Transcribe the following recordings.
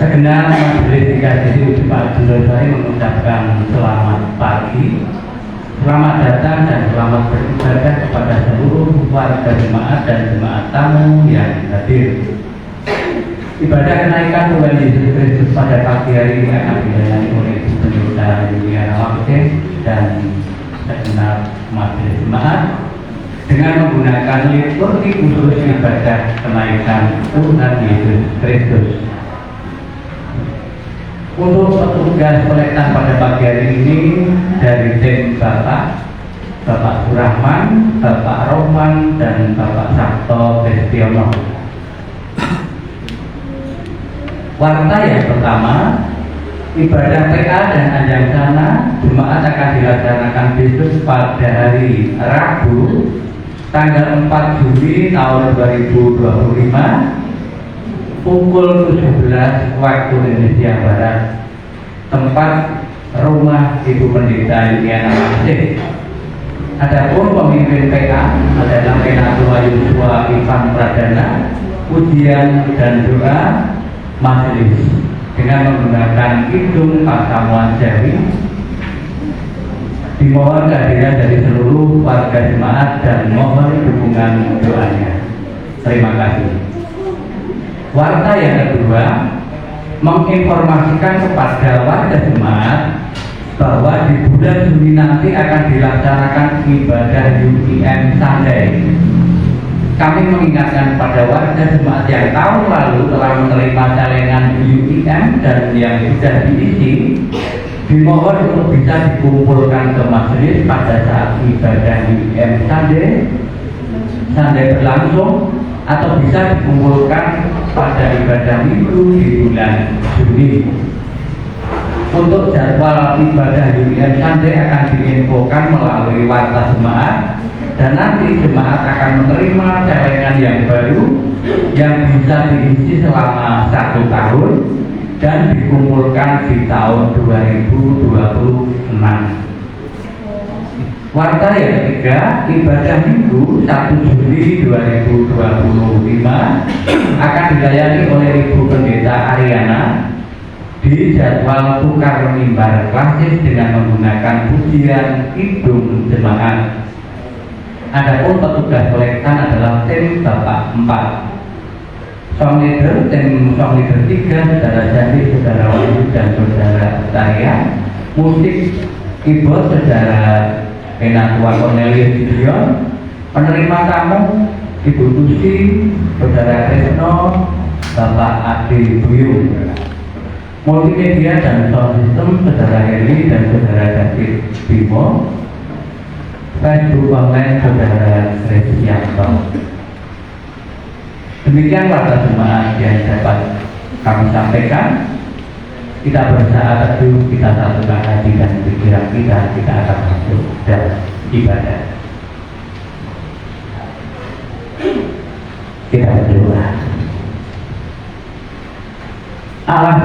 Segenap majelis dikasih Pak Jendral saya mengucapkan selamat pagi, selamat datang dan selamat beribadah kepada seluruh warga jemaat dan jemaat tamu yang hadir. Ibadah kenaikan Tuhan Yesus Kristus pada pagi hari ini akan dilayani oleh Ibu Pendeta Yuliana Wangke dan segenap majelis jemaat dengan menggunakan liturgi khusus ibadah kenaikan Tuhan Yesus Kristus. Untuk petugas kolektan pada pagi hari ini dari tim Bapak Surahman, Bapak Roman, dan Bapak Sabto Bestiono. Warta yang pertama, ibadah PA dan Anjang Sana Jemaat akan dilaksanakan besok pada hari Rabu tanggal 4 Juli tahun 2025 pukul 17 waktu Indonesia Barat, tempat rumah Ibu Pendeta Yuliana Wangke. Adapun pemimpin PA adalah Penatua Yosua Ivan Pradana. Pujian dan doa majelis dengan menggunakan kidung Pasamuan Jawi. Dimohon kehadiran dari seluruh warga jemaat dan mohon dukungan doanya. Terima kasih. Warta yang kedua, menginformasikan kepada warga jemaat bahwa di bulan Juni nanti akan dilaksanakan ibadah UIM Sunday. Kami mengingatkan pada warga jemaat yang tahun lalu telah menerima celengan UIM dan yang sudah diisi, dimohon untuk bisa dikumpulkan ke majelis pada saat ibadah UIM Sunday berlangsung, atau bisa dikumpulkan pada ibadah minggu di bulan Juni. Untuk jadwal ibadah UIM Sunday akan diinfokan melalui warta jemaat, dan nanti jemaat akan menerima celengan yang baru yang bisa diisi selama 1 tahun dan dikumpulkan di tahun 2026. Warta yang ketiga, ibadah minggu 1 Juli 2025 akan dilayani oleh Ibu Pendeta Ariana di jadwal tukar mimbar klasis dengan menggunakan pujian kidung jemaat. Adapun petugas kolektan adalah tim Bapak 4, song leader, tim song leader 3, Saudara Jandi, Saudara Wahyu, dan Saudara Tarian. Musik keyboard Saudara Penatua Cornelius Gideon. Penerima tamu Ibu Tusi, Saudara Tresno, Bapak Adi Buyung. Multimedia dan sound system Saudara Heli dan Saudara David Bimo. Facebook online Saudara Resianto. Demikian warta jemaat yang dapat kami sampaikan. Kita bersaat teduh, kita satukan hati dan pikiran kita akan masuk dalam ibadah. Kita berdoa. Allah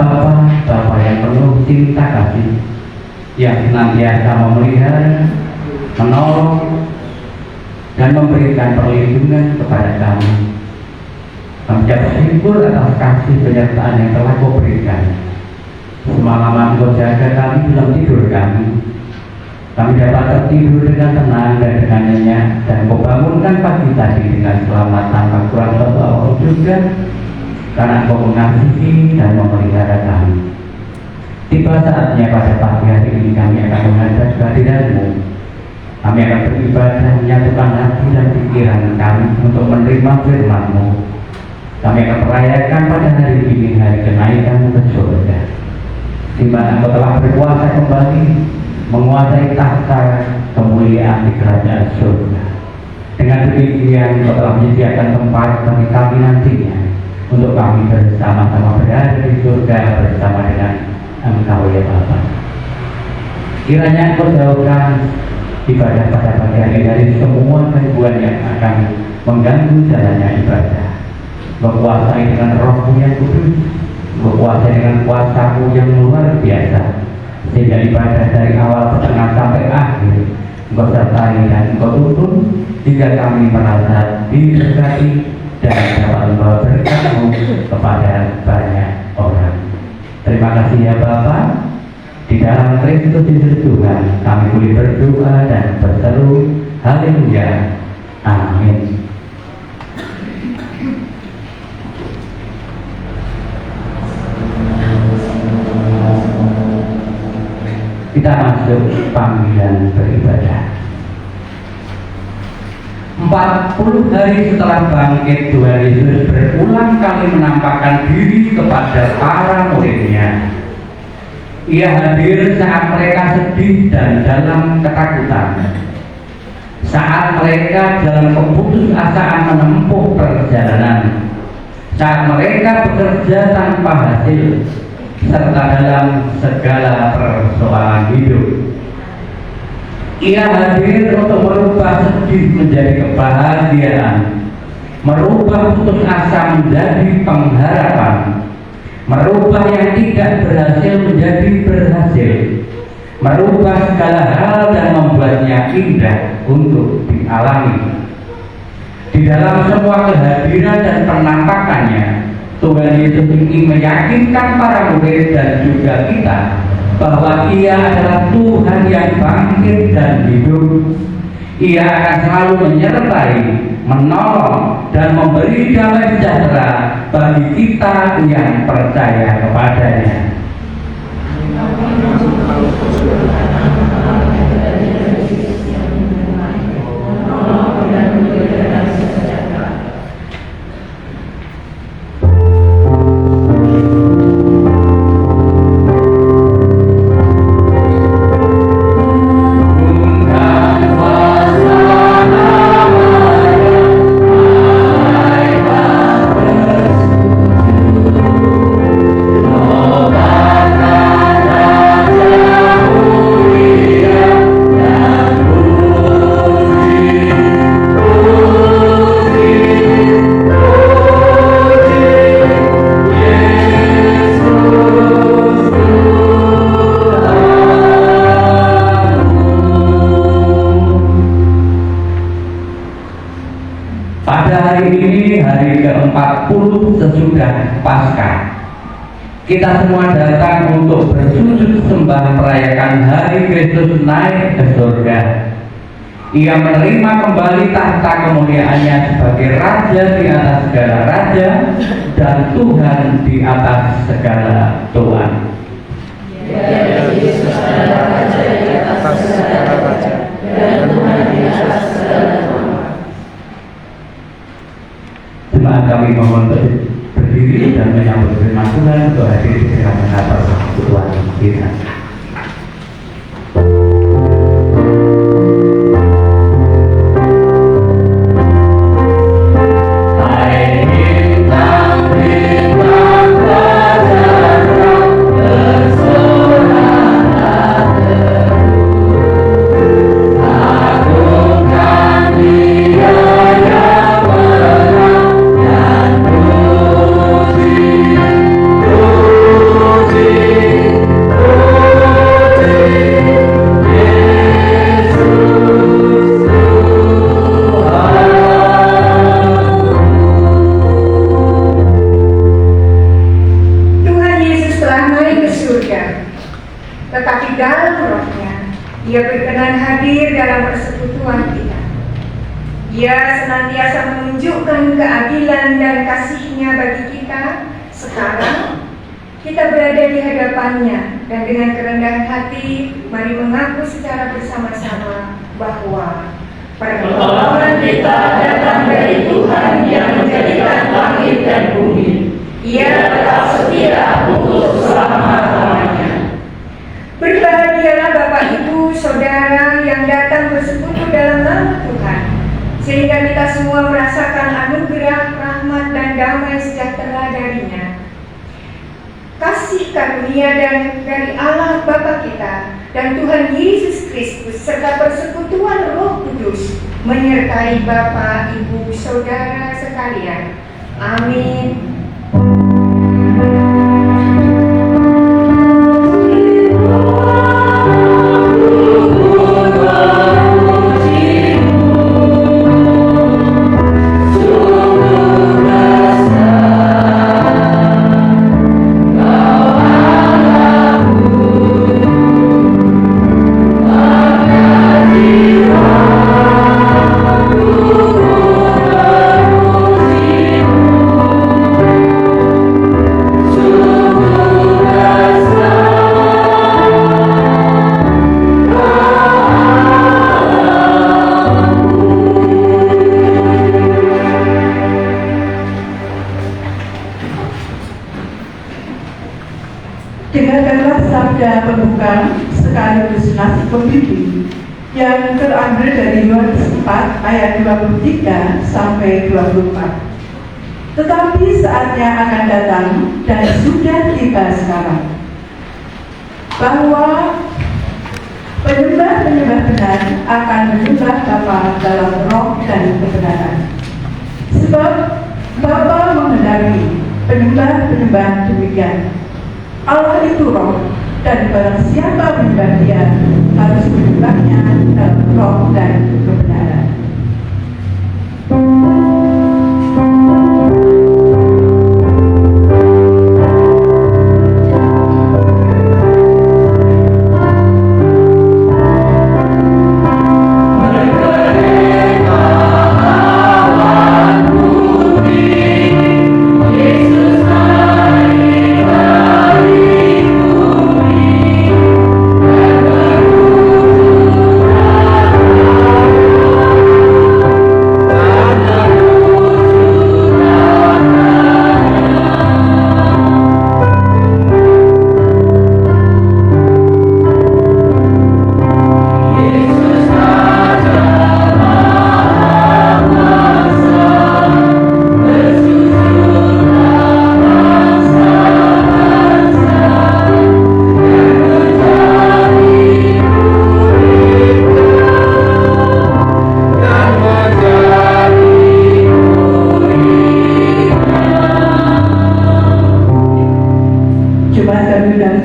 Bapa yang penuh cinta kasih, yang senantiasa memelihara, menolong, dan memberikan perlindungan kepada kami. Kami bersyukur atas kasih penyertaan yang telah Kau berikan. Semalaman Kau jaga kami dalam tidur kami. Kami dapat tertidur dengan tenang dan dengan nyenyak, dan Kau bangunkan pagi tadi dengan selamat tanpa kurang suatu awal juga, karena Kau mengasihi dan memelihara kami. Tiba saatnya pada pagi hari ini kami akan menghadap kehadiran-Mu. Kami akan beribadah, menyatukan hati dan pikiran kami untuk menerima firman-Mu. Kami akan merayakan pada hari ini hari kenaikan ke surga, di mana Engkau telah berkuasa kembali menguasai tahta kemuliaan di kerajaan surga. Dengan demikian Engkau telah menyediakan tempat bagi kami nantinya untuk kami bersama-sama berada di surga bersama dengan Engkau ya Bapa. Kiranya Engkau jauhkan ibadah pada pagi hari dari semua gangguan yang akan mengganggu jalannya ibadah. Berkuasai dengan Roh-Mu yang kudus, berkuasai dengan kuasa-Mu yang luar biasa, sehingga ibadah dari awal setengah sampai akhir Engkau sertai dan Engkau tuntun, hingga kami merasa diberkati, dan dapat membawa berkatmu kepada banyak orang. Terima kasih ya Bapa. Di dalam Kristus Yesus Tuhan kami boleh berdoa dan berseru. Haleluya. Amin. Kita masuk panggilan beribadah. 40 hari setelah bangkit, Tuhan Yesus berulang kali menampakkan diri kepada para muridnya. Ia hadir saat mereka sedih dan dalam ketakutan, saat mereka dalam keputusasaan menempuh perjalanan, saat mereka bekerja tanpa hasil, serta dalam segala persoalan hidup. Ia hadir untuk merubah sedih menjadi kebahagiaan, merubah putus asa menjadi pengharapan, merubah yang tidak berhasil menjadi berhasil, merubah segala hal dan membuatnya indah untuk dialami. Di dalam semua kehadiran dan penampakannya, Tuhan Yesus ingin meyakinkan para murid dan juga kita bahwa Ia adalah Tuhan yang bangkit dan hidup. Ia akan selalu menyertai, menolong, dan memberi damai sejahtera bagi kita yang percaya kepadanya. Sesudah Paskah, kita semua datang untuk bersujud sembah merayakan hari Kristus naik ke surga. Ia menerima kembali tahta kemuliaannya sebagai Raja di atas segala raja dan Tuhan di atas segala Tuhan. Ya Yesus adalah Raja di atas segala raja dan Tuhan di atas segala Tuhan. Jemaat kami mohon berdiri dan menyambut firman Tuhan untuk hadir di tengah-tengah persekutuan kita. Ia berkenan hadir dalam persekutuan kita. Ia senantiasa menunjukkan keadilan dan kasih-Nya bagi kita. Sekarang kita berada di hadapan-Nya dan dengan kerendahan hati mari mengaku secara bersama-sama bahwa pertolongan kita datang dari Tuhan yang menjadikan langit dan bumi. Ia tetap setia untuk selama-lamanya. Berbahagialah Bapak Ibu Saudara yang datang bersekutu dalam nama Tuhan, sehingga kita semua merasakan anugerah, rahmat, dan damai sejahtera darinya. Kasih karunia dari Allah Bapa kita dan Tuhan Yesus Kristus serta persekutuan Roh Kudus menyertai Bapak, Ibu, Saudara sekalian. Amin. Sungguh pada pembukaan sekaligus nasi pembimbing yang terambil dari Yohanes 4 ayat 23 sampai 24. Tetapi saatnya akan datang dan sudah tiba sekarang, bahwa penyembah-penyembah benar akan menyembah Bapa dalam roh dan kebenaran. Sebab Bapa menghendaki penyembah-penyembah demikian. Allah itu roh, dan barang siapa menyembah Dia harus menyembahnya dalam roh dan kebenaran.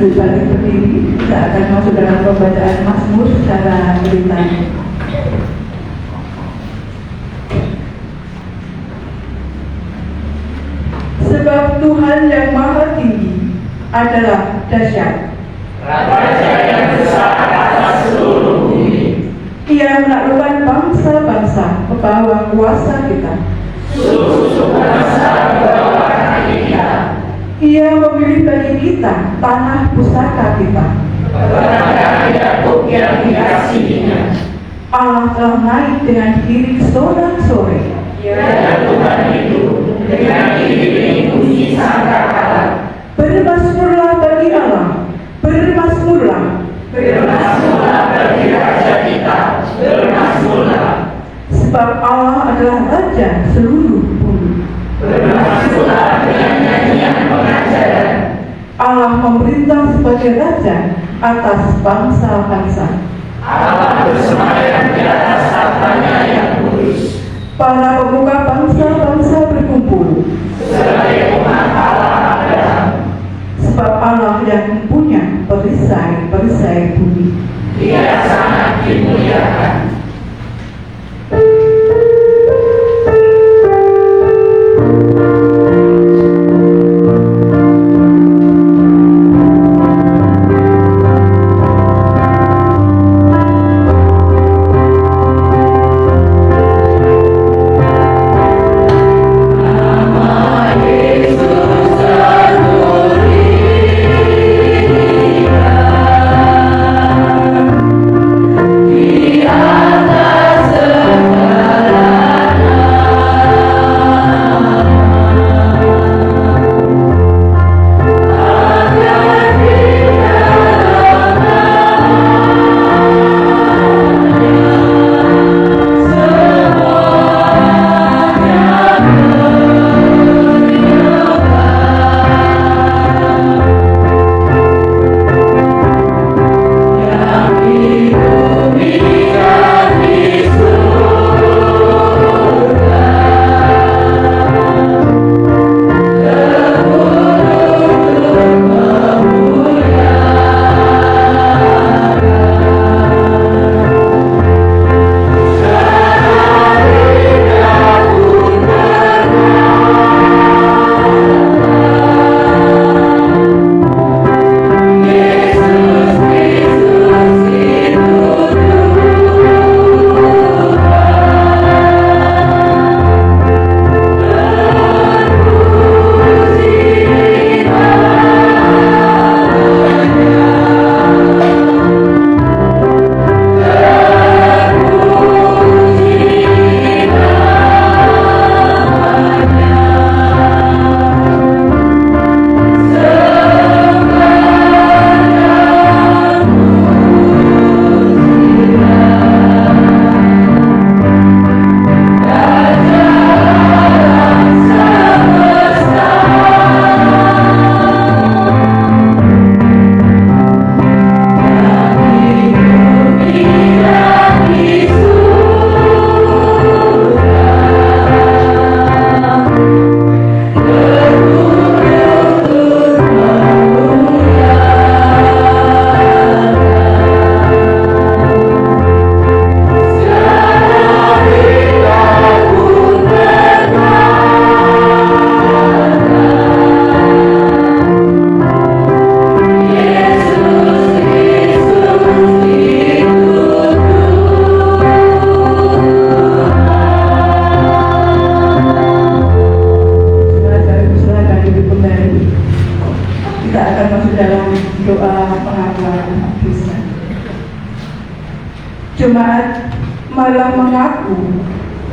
Balik berdiri, kita akan masuk dalam pembacaan Mazmur secara beritanya. Sebab Tuhan yang Maha Tinggi adalah dahsyat. Raja yang besar atas seluruh bumi. Ia menaklukkan bangsa-bangsa ke bawah kuasa kita. Suku-suku bangsa di bawah kaki kita. Ia memilih bagi kita tanah pusaka kita. Kebenaran Yakub yang dikasihinya. Allah telah naik dengan diri sorak-sorai. Ya Tuhan itu dengan diri puji sangkakala. Bermasmurlah bagi Allah, bermasmurlah. Bermasmurlah bagi Raja kita, bermasmurlah. Sebab Allah adalah Raja seluruh bumi. Bermasmurlah dengan nyanyian pengajaran. Allah memerintah sebagai Raja atas bangsa-bangsa. Allah bersemayam di atas tahtanya yang kudus. Para pemuka bangsa-bangsa berkumpul. Sebagai umat Allah Abraham. Sebab Allah yang mempunyai perisai-perisai bumi. Dia sangat dimuliakan. Dia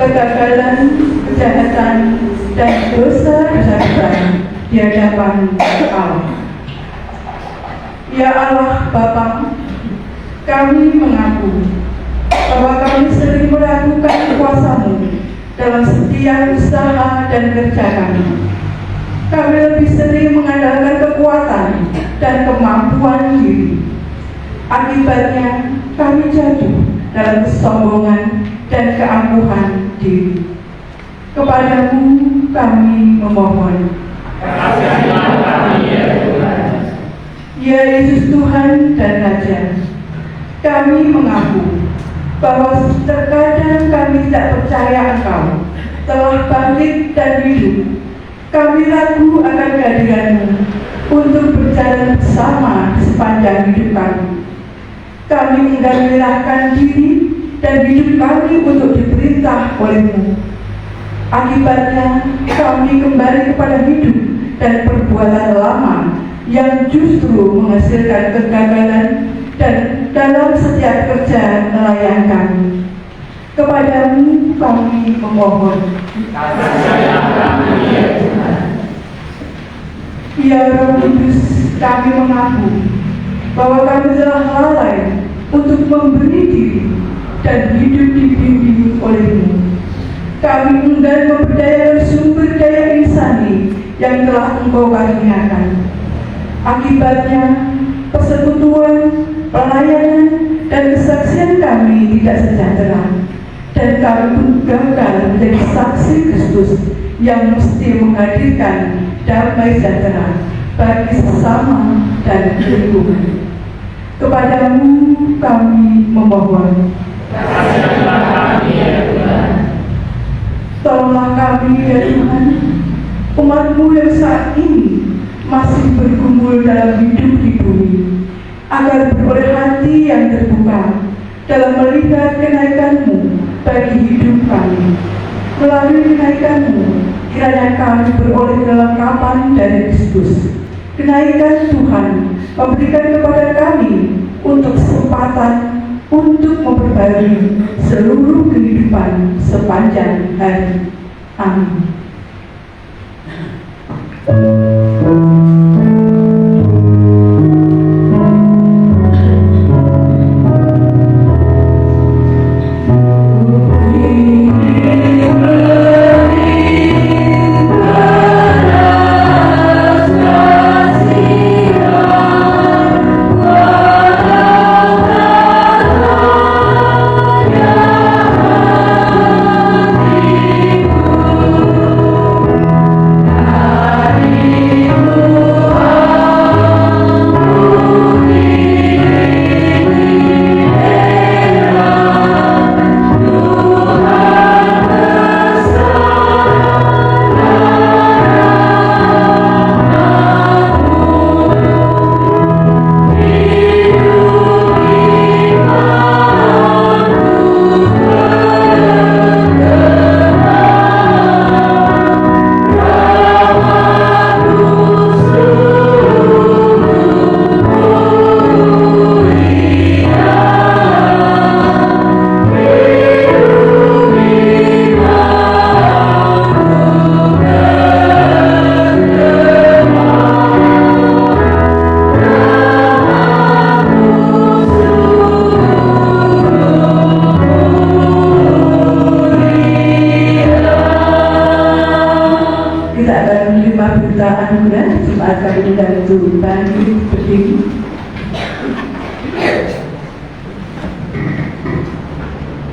kegagalan, kejahatan, dan dosa-dosa kita di hadapan Allah. Ya Allah Bapa, kami mengaku bahwa kami sering meragukan kuasa-Mu dalam setiap usaha dan kerja kami. Kami lebih sering mengandalkan kekuatan dan kemampuan diri. Akibatnya, kami jatuh dalam kesombongan dan keangkuhan diri. Kepadamu kami memohon. Kasihanilah kami ya Tuhan. Ya Yesus Tuhan dan Raja, kami mengaku bahwa terkadang kami tidak percaya Engkau telah bangkit dan hidup. Kami ragu akan kehadiran-Mu untuk berjalan bersama di sepanjang hidup kami. Kami enggan menyerahkan diri dan hidup kami untuk diperintah oleh-Mu. Akibatnya, kami kembali kepada hidup dan perbuatan lama yang justru menghasilkan kegagalan dan dalam setiap kerja nelayan kami. Kepadamu kami memohon. Kasihanilah kami ya Tuhan. Ya Roh Kudus, kami mengaku bahwa kami telah lalai untuk memberi diri dan hidup dibimbing oleh-Mu. Kami enggan memberdayakan sumber daya insani yang telah Engkau karuniakan. Akibatnya, persekutuan, pelayanan, dan kesaksian kami tidak sejahtera, dan kami pun gagal menjadi saksi Kristus yang mesti menghadirkan damai sejahtera bagi sesama dan lingkungan. Kepadamu kami memohon. Kasihanilah kami ya Tuhan. Tolonglah kami ya Tuhan, umat-Mu yang saat ini masih bergumul dalam hidup di bumi, agar beroleh hati yang terbuka dalam melihat kenaikan-Mu bagi hidup kami. Melalui kenaikan-Mu, kiranya kami beroleh kelengkapan dari Kristus. Kenaikan Tuhan memberikan kepada kami untuk kesempatan untuk memperbarui seluruh kehidupan sepanjang hari. Amin.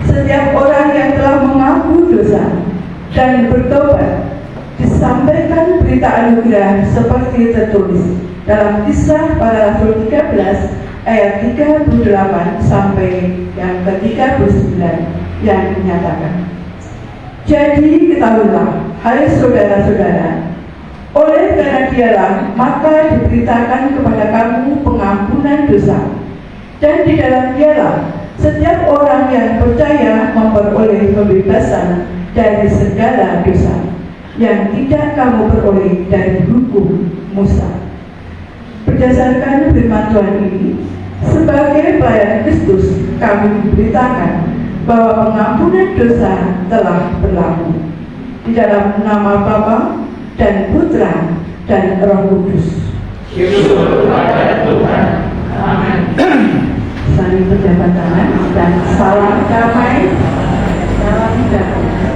Setiap orang yang telah mengaku dosa dan bertobat disampaikan berita anugerah seperti tertulis dalam Kisah Para Rasul 13 ayat 38 sampai yang ke-39 yang menyatakan, "Jadi ketahuilah, hai saudara-saudara, oleh karena Dialah maka diberitakan kepada kamu pengampunan dosa, dan di dalam Dialah setiap orang yang percaya memperoleh pembebasan dari segala dosa yang tidak kamu peroleh dari hukum Musa." Berdasarkan firman Tuhan ini, sebagai pelayan Kristus kami diberitakan bahwa pengampunan dosa telah berlaku. Di dalam nama Bapa dan Putra dan Roh Kudus. Syukur kepada Tuhan. Amin. Saling berjabat tangan dan salam damai. Salam damai.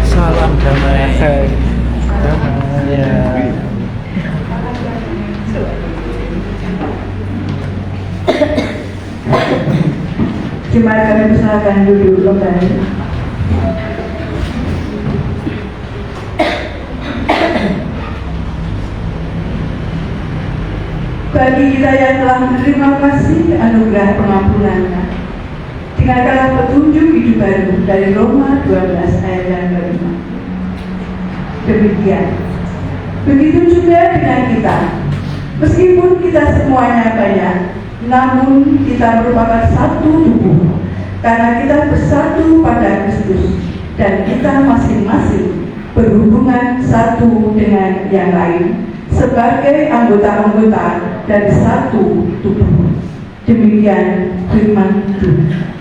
Salam damai. Damai. Jemaat kami persilakan duduk kembali. Bagi kita yang telah menerima kasih anugerah pengampunannya, dengarkanlah petunjuk hidup baru dari Roma 12 ayat yang kelima. Demikian, begitu juga dengan kita. Meskipun kita semuanya banyak, namun kita merupakan satu tubuh, karena kita bersatu pada Kristus, dan kita masing-masing berhubungan satu dengan yang lain sebagai anggota-anggota dari satu tubuh. Demikian firman Tuhan.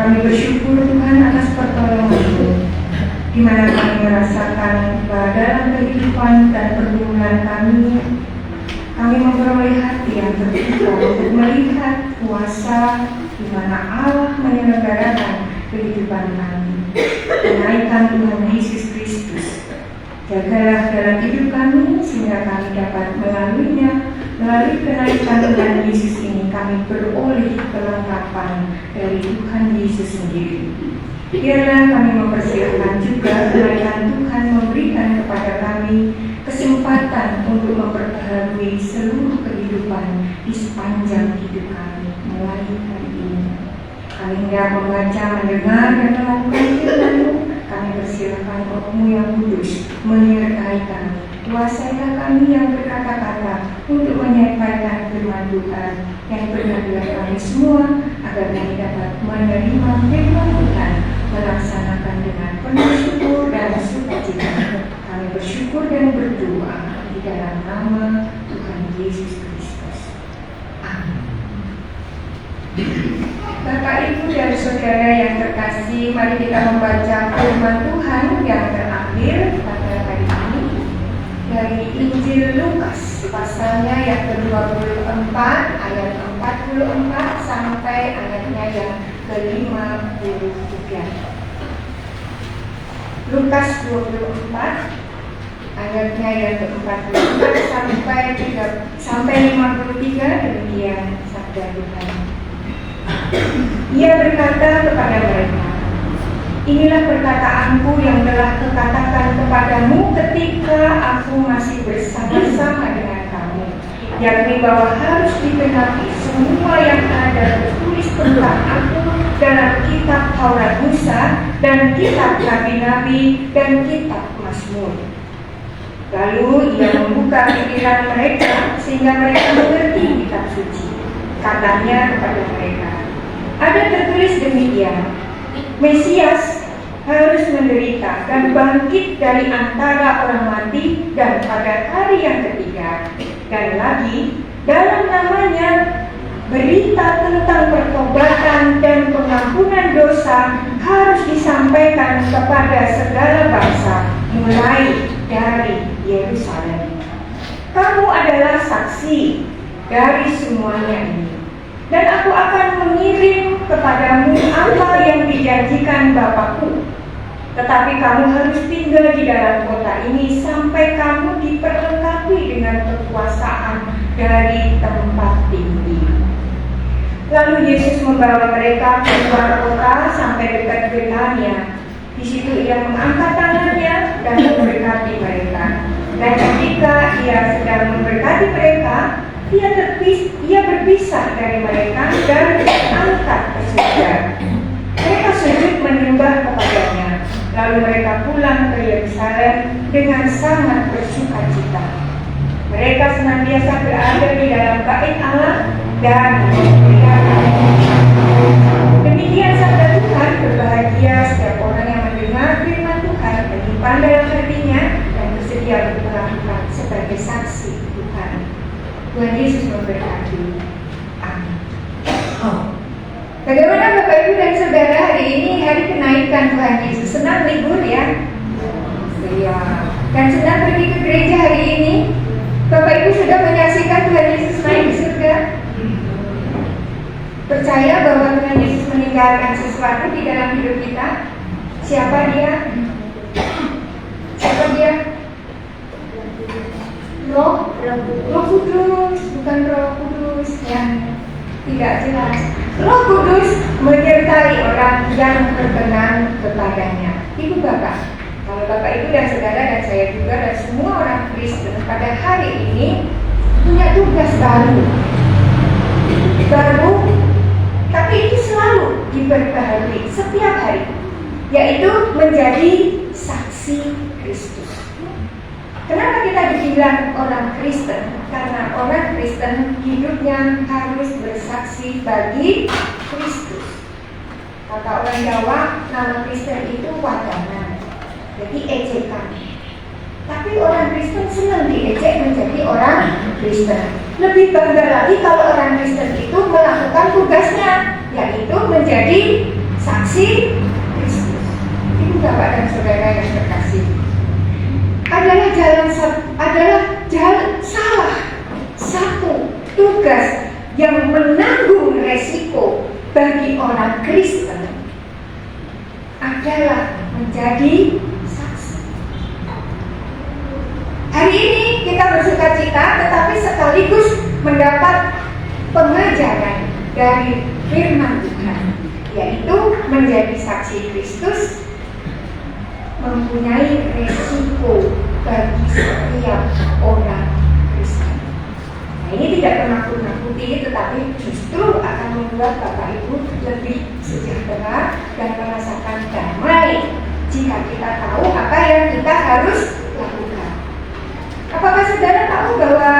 Kami bersyukur Tuhan atas pertolongan-Mu, di mana kami merasakan bahwa dalam kehidupan dan pergumulan kami memperoleh hati yang terbuka untuk melihat kuasa di mana Allah menyelenggarakan kehidupan kami. Kenaikan Tuhan Yesus Kristus, jagalah dalam hidup kami sehingga kami dapat melaluinya. Melalui kenaikan Tuhan Yesus ini kami beroleh kelengkapan dari Tuhan Yesus sendiri. Biarlah kami mempersiapkan juga kenaikan Tuhan memberikan kepada kami kesempatan untuk memperbaharui seluruh kehidupan di sepanjang hidup kami melalui hari ini. Kami hendak membaca, mendengar, dan melakukan firman-Mu. Kami persilakan Roh-Mu yang kudus menyertai kami. Kuasailah kami yang berkata-kata untuk menyampaikan firman Tuhan yang benar-benar kami semua, agar kami dapat menerima firman Tuhan, melaksanakan dengan penuh syukur dan sukacita. Kami bersyukur dan berdoa di dalam nama Tuhan Yesus Kristus. Amin. Bapak, Ibu, dan Saudara yang terkasih, mari kita membaca firman Tuhan yang terakhir pada hari ini dari Injil Lukas, pasalnya yang ke-24 ayat 44 sampai ayatnya yang ke-53. Lukas 24 ayatnya yang ke-44 sampai 53, demikian sabda Tuhan. Ia berkata kepada mereka, "Inilah perkataanku yang telah kukatakan kepadamu ketika aku masih bersama-sama dengan kamu, yakni bahwa harus digenapi semua yang ada tertulis tentang aku dalam kitab Taurat Musa dan kitab Nabi-Nabi dan kitab Mazmur." Lalu ia membuka pikiran mereka sehingga mereka mengerti kitab suci. Katanya kepada mereka, "Ada tertulis demikian, Mesias harus menderita dan bangkit dari antara orang mati dan pada hari yang ketiga, dan lagi dalam namanya berita tentang pertobatan dan pengampunan dosa harus disampaikan kepada segala bangsa, mulai dari Yerusalem. Kamu adalah saksi dari semuanya ini, dan aku akan mengirim kepadamu apa yang dijanjikan Bapakku. Tetapi kamu harus tinggal di dalam kota ini sampai kamu diperlengkapi dengan kekuasaan dari tempat tinggi. Lalu Yesus membawa mereka keluar kota sampai dekat Betania. Di situ ia mengangkat tangannya dan memberkati mereka. Dan ketika ia sedang memberkati mereka, ia berpisah dari mereka dan diangkat ke surga. Mereka sujud menyembah kepadanya. Lalu mereka pulang ke Yerusalem dengan sangat bersukacita. Mereka senantiasa berada di dalam bait Allah dan memeriahkan. Demikian sabda Tuhan. Berbahagia setiap orang yang mendengar firman Tuhan, menyimpan dalam hatinya, dan bersedia untuk melakukan sebagai saksi Tuhan. Tuhan Yesus memberkati. Amin. Bagaimana Bapak Ibu dan Saudara, hari ini hari kenaikan Tuhan Yesus? Senang libur ya? Iya. Dan senang pergi ke gereja hari ini. Bapak Ibu sudah menyaksikan Tuhan Yesus naik di surga? Percaya bahwa Tuhan Yesus meninggalkan sesuatu di dalam hidup kita? Siapa dia? Siapa dia? Roh Kudus, bukan Roh Kudus yang tidak jelas. Roh Kudus menyertai orang yang berkenan kepadanya. Ibu Bapak, kalau Bapak Ibu dan Saudara dan saya juga dan semua orang Kristen pada hari ini punya tugas baru, tapi itu selalu diperbaharui setiap hari, yaitu menjadi saksi Kristus. Kenapa kita dibilang orang Kristen? Karena orang Kristen hidupnya harus bersaksi bagi Kristus. Kata orang Jawa, nama Kristen itu wacana, jadi ejekan. Tapi orang Kristen senang diejek menjadi orang Kristen. Lebih bangga lagi kalau orang Kristen itu melakukan tugasnya, yaitu menjadi saksi Kristus. Ibu Bapak dan Saudara yang terkasih, adalah jalan salah satu tugas yang menanggung resiko bagi orang Kristen adalah menjadi saksi. Hari ini kita bersukacita, tetapi sekaligus mendapat pengajaran dari firman Tuhan, yaitu menjadi saksi Kristus mempunyai resiko bagi setiap orang Kristen. Nah, ini tidak menakut-nakuti, tetapi justru akan membuat Bapak Ibu lebih sejahtera dan merasakan damai jika kita tahu apa yang kita harus lakukan. Apakah saudara tahu bahwa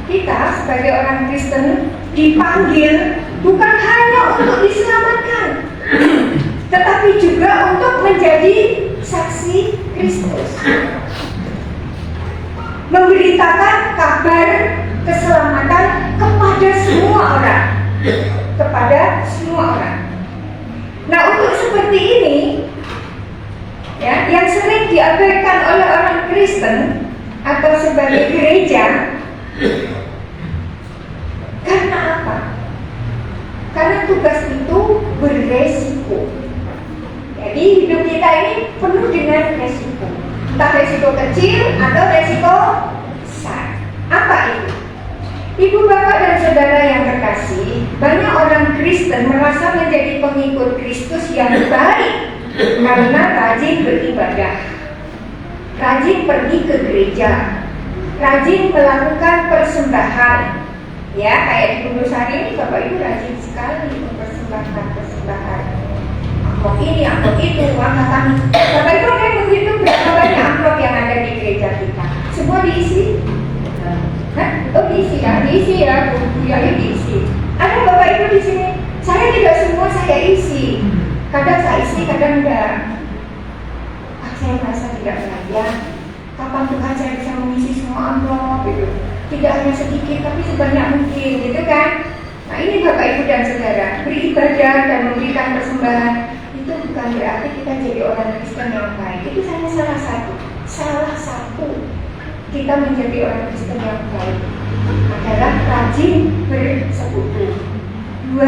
kita sebagai orang Kristen dipanggil bukan hanya untuk diselamatkan, tetapi juga untuk menjadi saksi Kristus, memberitakan kabar keselamatan kepada semua orang, Nah, untuk seperti ini, ya, yang sering diabaikan oleh orang Kristen atau sebagai gereja, karena apa? Karena tugas itu beresiko. Jadi hidup kita ini penuh dengan resiko, entah resiko kecil atau resiko besar. Apa itu? Ibu Bapak dan Saudara yang terkasih, banyak orang Kristen merasa menjadi pengikut Kristus yang baik karena rajin beribadah, rajin pergi ke gereja, rajin melakukan persembahan. Ya, kayak di Kudus hari ini Bapak Ibu rajin sekali mempersembahkan persembahan. Amplop ini, amplop itu, angkatan. Bapak Ibu ada yang menghitung berapa banyak amplop yang ada di gereja kita? Semua diisi? Oh diisi ya, bukunya diisi. Ada Bapak Ibu di sini? Saya tidak semua saya isi. Kadang saya isi, kadang enggak. Saya merasa tidak layak. Kapan Tuhan saya bisa mengisi semua amplop gitu? Tidak hanya sedikit, tapi sebanyak mungkin, gitu kan? Nah ini Bapak Ibu dan Saudara, beribadah dan memberikan persembahan itu bukan berarti kita jadi orang Kristen yang baik. Itu hanya salah satu kita menjadi orang Kristen yang baik adalah rajin bersekutu. 2,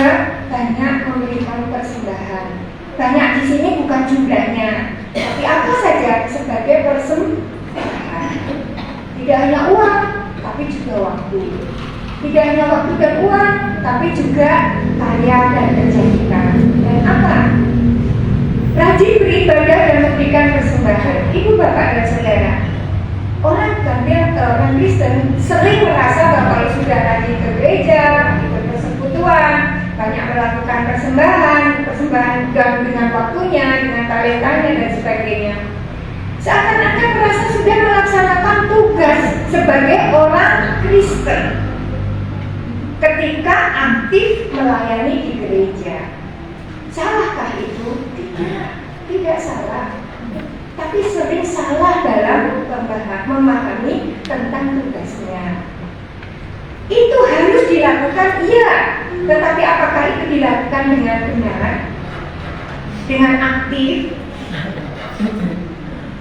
banyak memberikan persembahan. Banyak di sini bukan jumlahnya, tapi apa saja sebagai persembahan. Tidak hanya uang, tapi juga waktu. Tidak hanya waktu dan uang, tapi juga karya dan kerja kita. Dan apa? Rajin beribadah dan memberikan persembahan. Ibu bapak dan saudara, orang Kristen sering merasa bahwa sudah rajin ke gereja, ikut persekutuan, banyak melakukan persembahan dan dengan waktunya, dengan talentanya dan sebagainya. Seakan-akan merasa sudah melaksanakan tugas sebagai orang Kristen ketika aktif melayani di gereja. Salahkah itu? Tidak salah. Tapi sering salah dalam memahami tentang tugasnya. Itu harus dilakukan, iya. Tetapi apakah itu dilakukan dengan benar? Dengan aktif?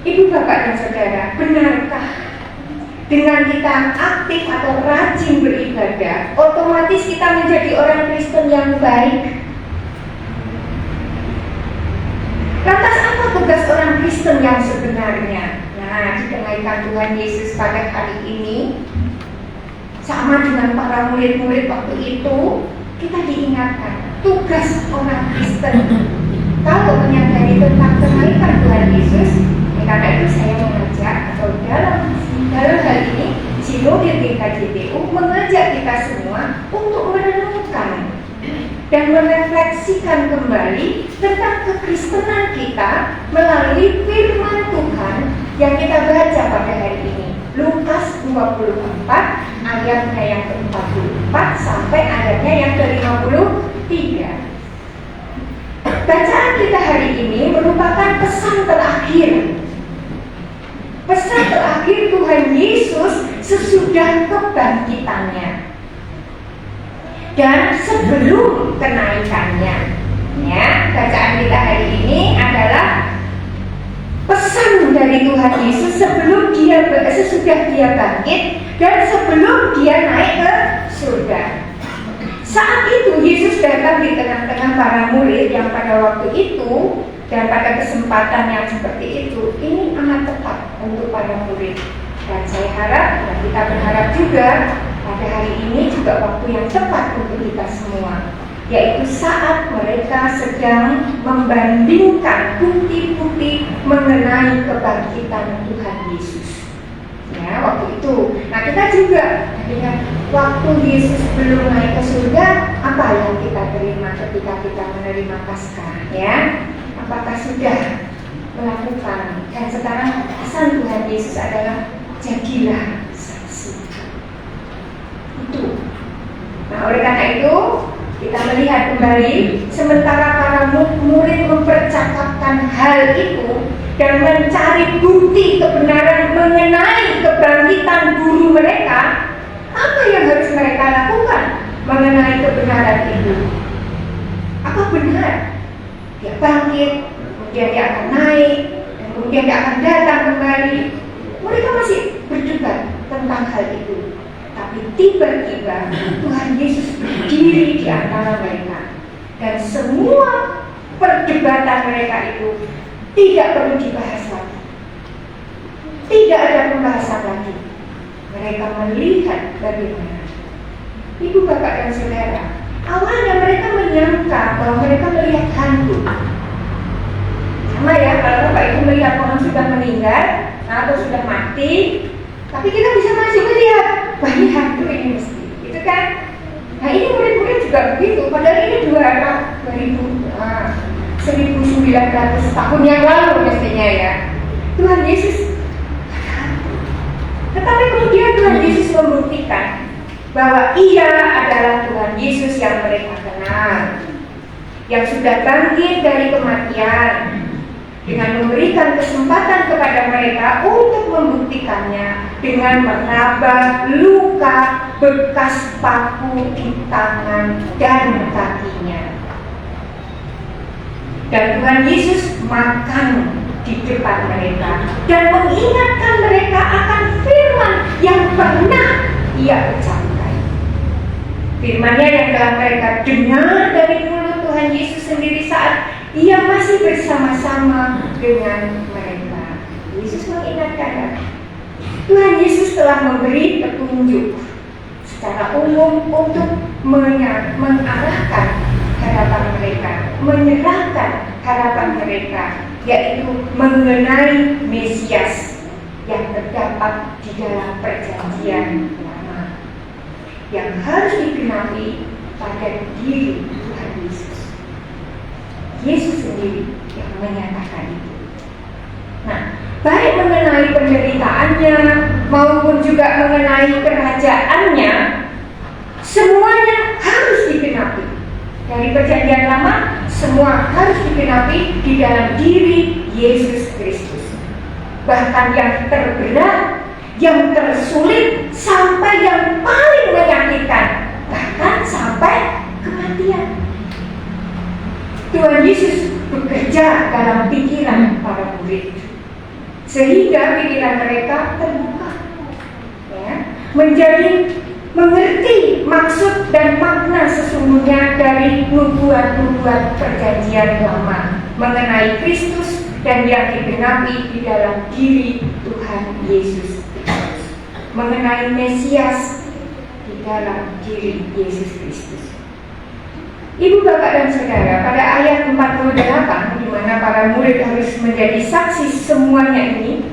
Ibu bapak dan saudara, benarkah dengan kita aktif atau rajin beribadah, otomatis kita menjadi orang Kristen yang baik? Lantas apa tugas orang Kristen yang sebenarnya? Nah, dikenaikan Tuhan Yesus pada hari ini, sama dengan para murid-murid waktu itu, kita diingatkan tugas orang Kristen. Kalau menyadari tentang kenaikan Tuhan Yesus, karena itu saya mengajak atau dalam hal ini Sinode GKJTU mengajak kita semua untuk merenungkan dan merefleksikan kembali tentang kekristenan kita melalui firman Tuhan yang kita baca pada hari ini. Lukas 24 ayatnya yang ke-44 sampai ayatnya yang ke-53. Bacaan kita hari ini merupakan pesan terakhir. Pesan terakhir Tuhan Yesus sesudah kebangkitannya dan sebelum kenaikannya. Ya, bacaan kita hari ini adalah pesan dari Tuhan Yesus sesudah dia bangkit dan sebelum dia naik ke surga. Saat itu Yesus datang di tengah-tengah para murid yang pada waktu itu dan pada kesempatan yang seperti itu, ini amat tepat untuk para murid. Dan saya harap, dan kita berharap juga pada hari ini juga waktu yang tepat untuk kita semua, yaitu saat mereka sedang membandingkan bukti-bukti mengenai kebangkitan Tuhan Yesus. Ya, waktu itu. Nah, kita juga dengan waktu Yesus belum naik ke surga, apa yang kita terima ketika kita menerima Paskah, ya? Apakah sudah melakukan? Dan sekarang pesan Tuhan Yesus adalah jadilah saksi. Itu. Nah, oleh karena itu kita melihat kembali sementara para murid mempercakapkan hal itu dan mencari bukti kebenaran mengenai kebangkitan guru mereka, apa yang harus mereka lakukan mengenai kebenaran itu? Apa benar dia bangkit, kemudian dia akan naik, dan kemudian dia akan datang kembali? Mereka masih berdebat tentang hal itu. Tapi tiba-tiba Tuhan Yesus berdiri di antara mereka, dan semua perdebatan mereka itu tidak perlu dibahas lagi. Tidak ada pembahasan lagi. Mereka melihat bagaimana. Ibu bapak dan saudara, awalnya mereka menyangka bahwa mereka melihat hantu. Sama ya, kalau bapak ibu melihat orang sudah meninggal atau sudah mati, tapi kita bisa masih melihat, wah ini hantu ini mesti, gitu kan? Nah ini murid-murid juga begitu, padahal ini 1900 tahun yang lalu mestinya ya. Tuhan Yesus, tetapi kemudian Tuhan Yesus membuktikan bahwa Ia adalah Tuhan Yesus yang mereka kenal, yang sudah bangkit dari kematian, dengan memberikan kesempatan kepada mereka untuk membuktikannya dengan meraba luka bekas paku di tangan dan kakinya. Dan Tuhan Yesus makan di depan mereka dan mengingatkan mereka akan firman yang pernah Ia ucapkan. Firman-Nya yang telah mereka dengar dari mulut Tuhan Yesus sendiri saat Ia masih bersama-sama dengan mereka. Yesus mengingatkan, Tuhan Yesus telah memberi petunjuk secara umum untuk mengarahkan harapan mereka, menyerahkan harapan mereka, yaitu mengenai Mesias yang terdapat di dalam perjanjian lama yang harus digenapi pada diri Tuhan Yesus. Yesus sendiri yang menyatakan itu. Nah, baik mengenai penderitaannya maupun juga mengenai kerajaannya, semuanya harus digenapi. Dari perjanjian lama, semua harus digenapi di dalam diri Yesus Kristus. Bahkan yang terberat, yang tersulit, sampai yang paling menyakitkan, bahkan sampai kematian. Tuhan Yesus bekerja dalam pikiran para murid, sehingga pikiran mereka terbuka, ya, menjadi mengerti maksud dan makna sesungguhnya dari nubuat-nubuat perjanjian lama mengenai Kristus dan yang digenapi di dalam diri Tuhan Yesus Kristus, mengenai Mesias di dalam diri Yesus Kristus. Ibu, bapak, dan saudara, pada ayat 48 di mana para murid harus menjadi saksi semuanya ini,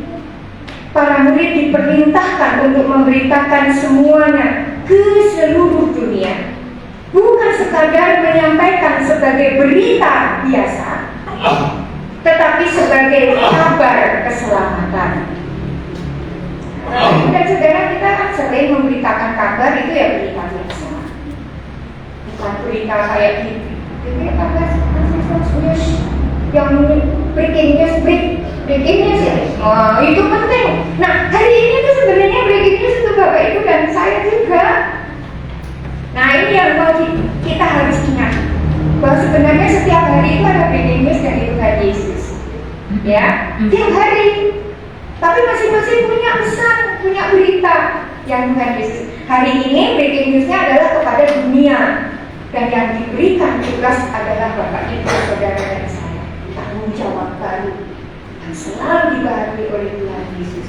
para murid diperintahkan untuk memberitakan semuanya ke seluruh dunia, bukan sekadar menyampaikan sebagai berita biasa, tetapi sebagai kabar keselamatan. Dan saudara, kita kan sering memberitakan kabar itu ya berita biasa, bukan berita kayak gitu. Jadi kabar news yang breaking news ya. Oh, itu penting. Nah, hari ini tuh sebenarnya breaking news itu Bapak Ibu dan saya juga. Nah, ini yang mau kita harus ingat, bahwa sebenarnya setiap hari itu ada breaking news dari Tuhan Yesus, ya, tiap hari. Tapi masing-masing punya pesan, punya berita yang Tuhan Yesus. Hari ini breaking newsnya adalah kepada dunia, dan yang diberikan tugas adalah Bapak Ibu, saudara dan saya. Tanggung jawab baru yang selalu dibaharui oleh Tuhan Yesus,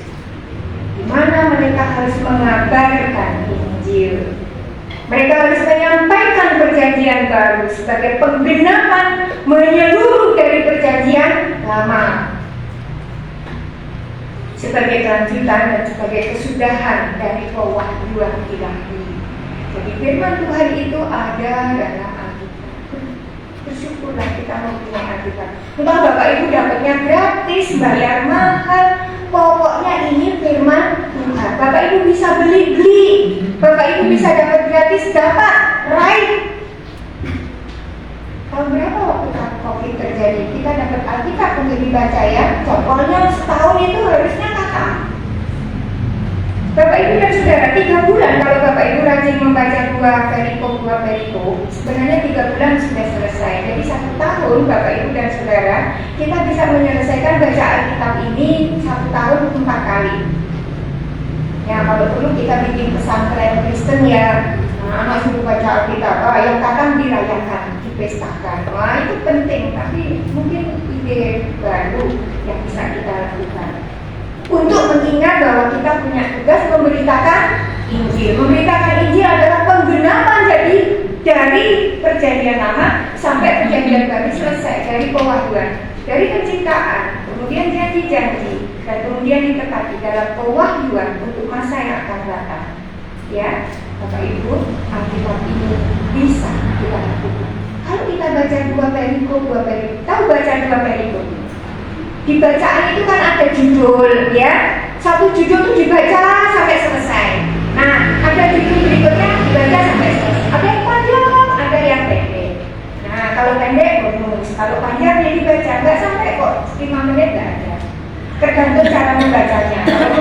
di mana mereka harus mengabarkan Injil. Mereka harus menyampaikan perjanjian baru sebagai penggenapan menyeluruh dari perjanjian lama, sebagai kelanjutan dan sebagai kesudahan dari pewahyuan ilahi. Jadi firman Tuhan itu ada dalam Alkitab. Bersyukurlah kita mempunyai Alkitab. Entah Bapak Ibu dapatnya gratis, bayar mahal, pokoknya ini firman Tuhan. Bapak Ibu bisa beli, Bapak Ibu bisa dapat gratis, dapat, right? Tahun berapa waktu COVID terjadi? Kita dapat Alkitab untuk dibaca ya. Contohnya setahun itu harusnya kata. Bapak Ibu dan Saudara, 3 bulan kalau Bapak Ibu rajin membaca 2 perikop, sebenarnya 3 bulan sudah selesai. Jadi 1 tahun Bapak Ibu dan Saudara, kita bisa menyelesaikan baca Alkitab ini 1 tahun 4 kali. Ya, kalau dulu kita bikin pesantren Kristen ya, anak suruh baca Alkitab, yang kadang dirayakan, dipestakan. Wah, itu penting, tapi mungkin ide baru yang bisa kita lakukan untuk mengingat bahwa kita punya tugas memberitakan Injil. Memberitakan Injil adalah penggenapan jadi dari perjanjian lama sampai perjanjian baru selesai, dari pewahyuan, dari penciptaan, kemudian janji-janji, dan kemudian ditepati dalam pewahyuan untuk masa yang akan datang. Ya, Bapak Ibu, Alkitab ini bisa kita lakukan. Kalau kita baca 2 perikop, tahu baca 2 perikop? Di bacaan itu kan ada judul, ya. Satu judul itu dibaca sampai selesai. Nah, ada judul berikutnya dibaca sampai selesai. Ada yang panjang, ada yang pendek. Nah, kalau pendek bonus, kalau panjang ya dibaca nggak sampai kok 5 menit nggak ada. Tergantung cara membacanya. Kalau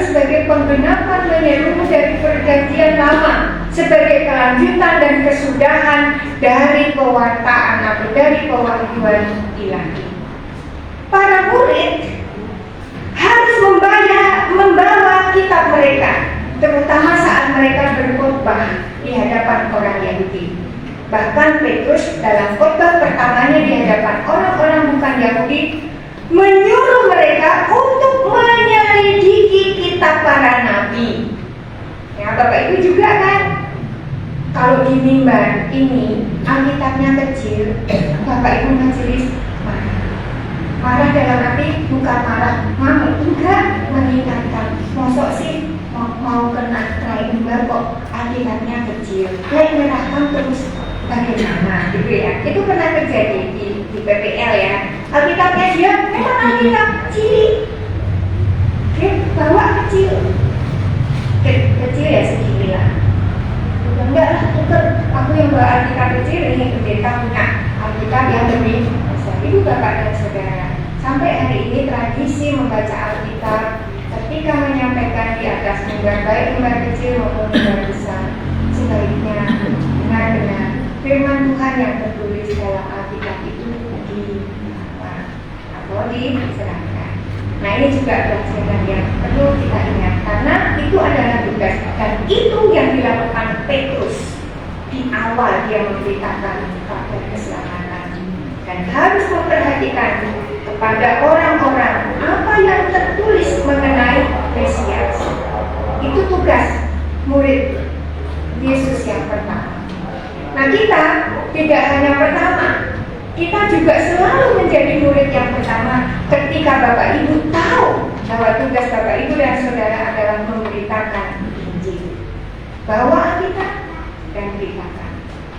sebagai penggenapan menyeluruh dari perjanjian lama, sebagai kelanjutan dan kesudahan dari pewartaan atau dari pewahyuan ilahi. Para murid harus membawa kitab mereka, terutama saat mereka berkhotbah di hadapan orang Yahudi. Bahkan Petrus dalam khotbah pertamanya di hadapan orang-orang bukan Yahudi menyuruh mereka untuk menyelidiki kitab para nabi. Ya, Bapak Ibu juga kan, kalau di mimbar ini Alkitabnya kecil, Bapak Ibu majelis marah dalam arti bukan marah ngamuk, enggak, mengingatkan. Mosok sih mau kena naik mimbar kok Alkitabnya kecil, naik merahkan terus bagaimana gitu ya. Itu pernah terjadi di PPL ya. Alkitabnya dia memang Alkitab cilik, oke, bawa kecil ya segini lah. Enggak lah, tuker, aku yang bawa Alkitab kecil, ini pendeta punya Alkitab yang lebih besar. Itu Bapak dan Saudara, sampai hari ini tradisi membaca Alkitab ketika menyampaikan di atas mimbar, baik mimbar kecil maupun mimbar besar, sebaiknya benar-benar firman Tuhan yang tertulis dalam Alkitab itu dibawa atau diserahkan. Nah, ini juga pelajaran yang perlu kita ingat, karena itu adalah tugas, dan itu yang dilakukan Petrus di awal dia memberitakan kabar keselamatan, dan harus memperhatikan kepada orang-orang apa yang tertulis mengenai Mesias. Itu tugas murid Yesus yang pertama. Nah, kita tidak hanya pertama, kita juga selalu menjadi murid yang pertama ketika Bapak Ibu tahu bahwa tugas Bapak Ibu dan Saudara adalah memberitakan Injil. Bawa Alkitab dan beritakan.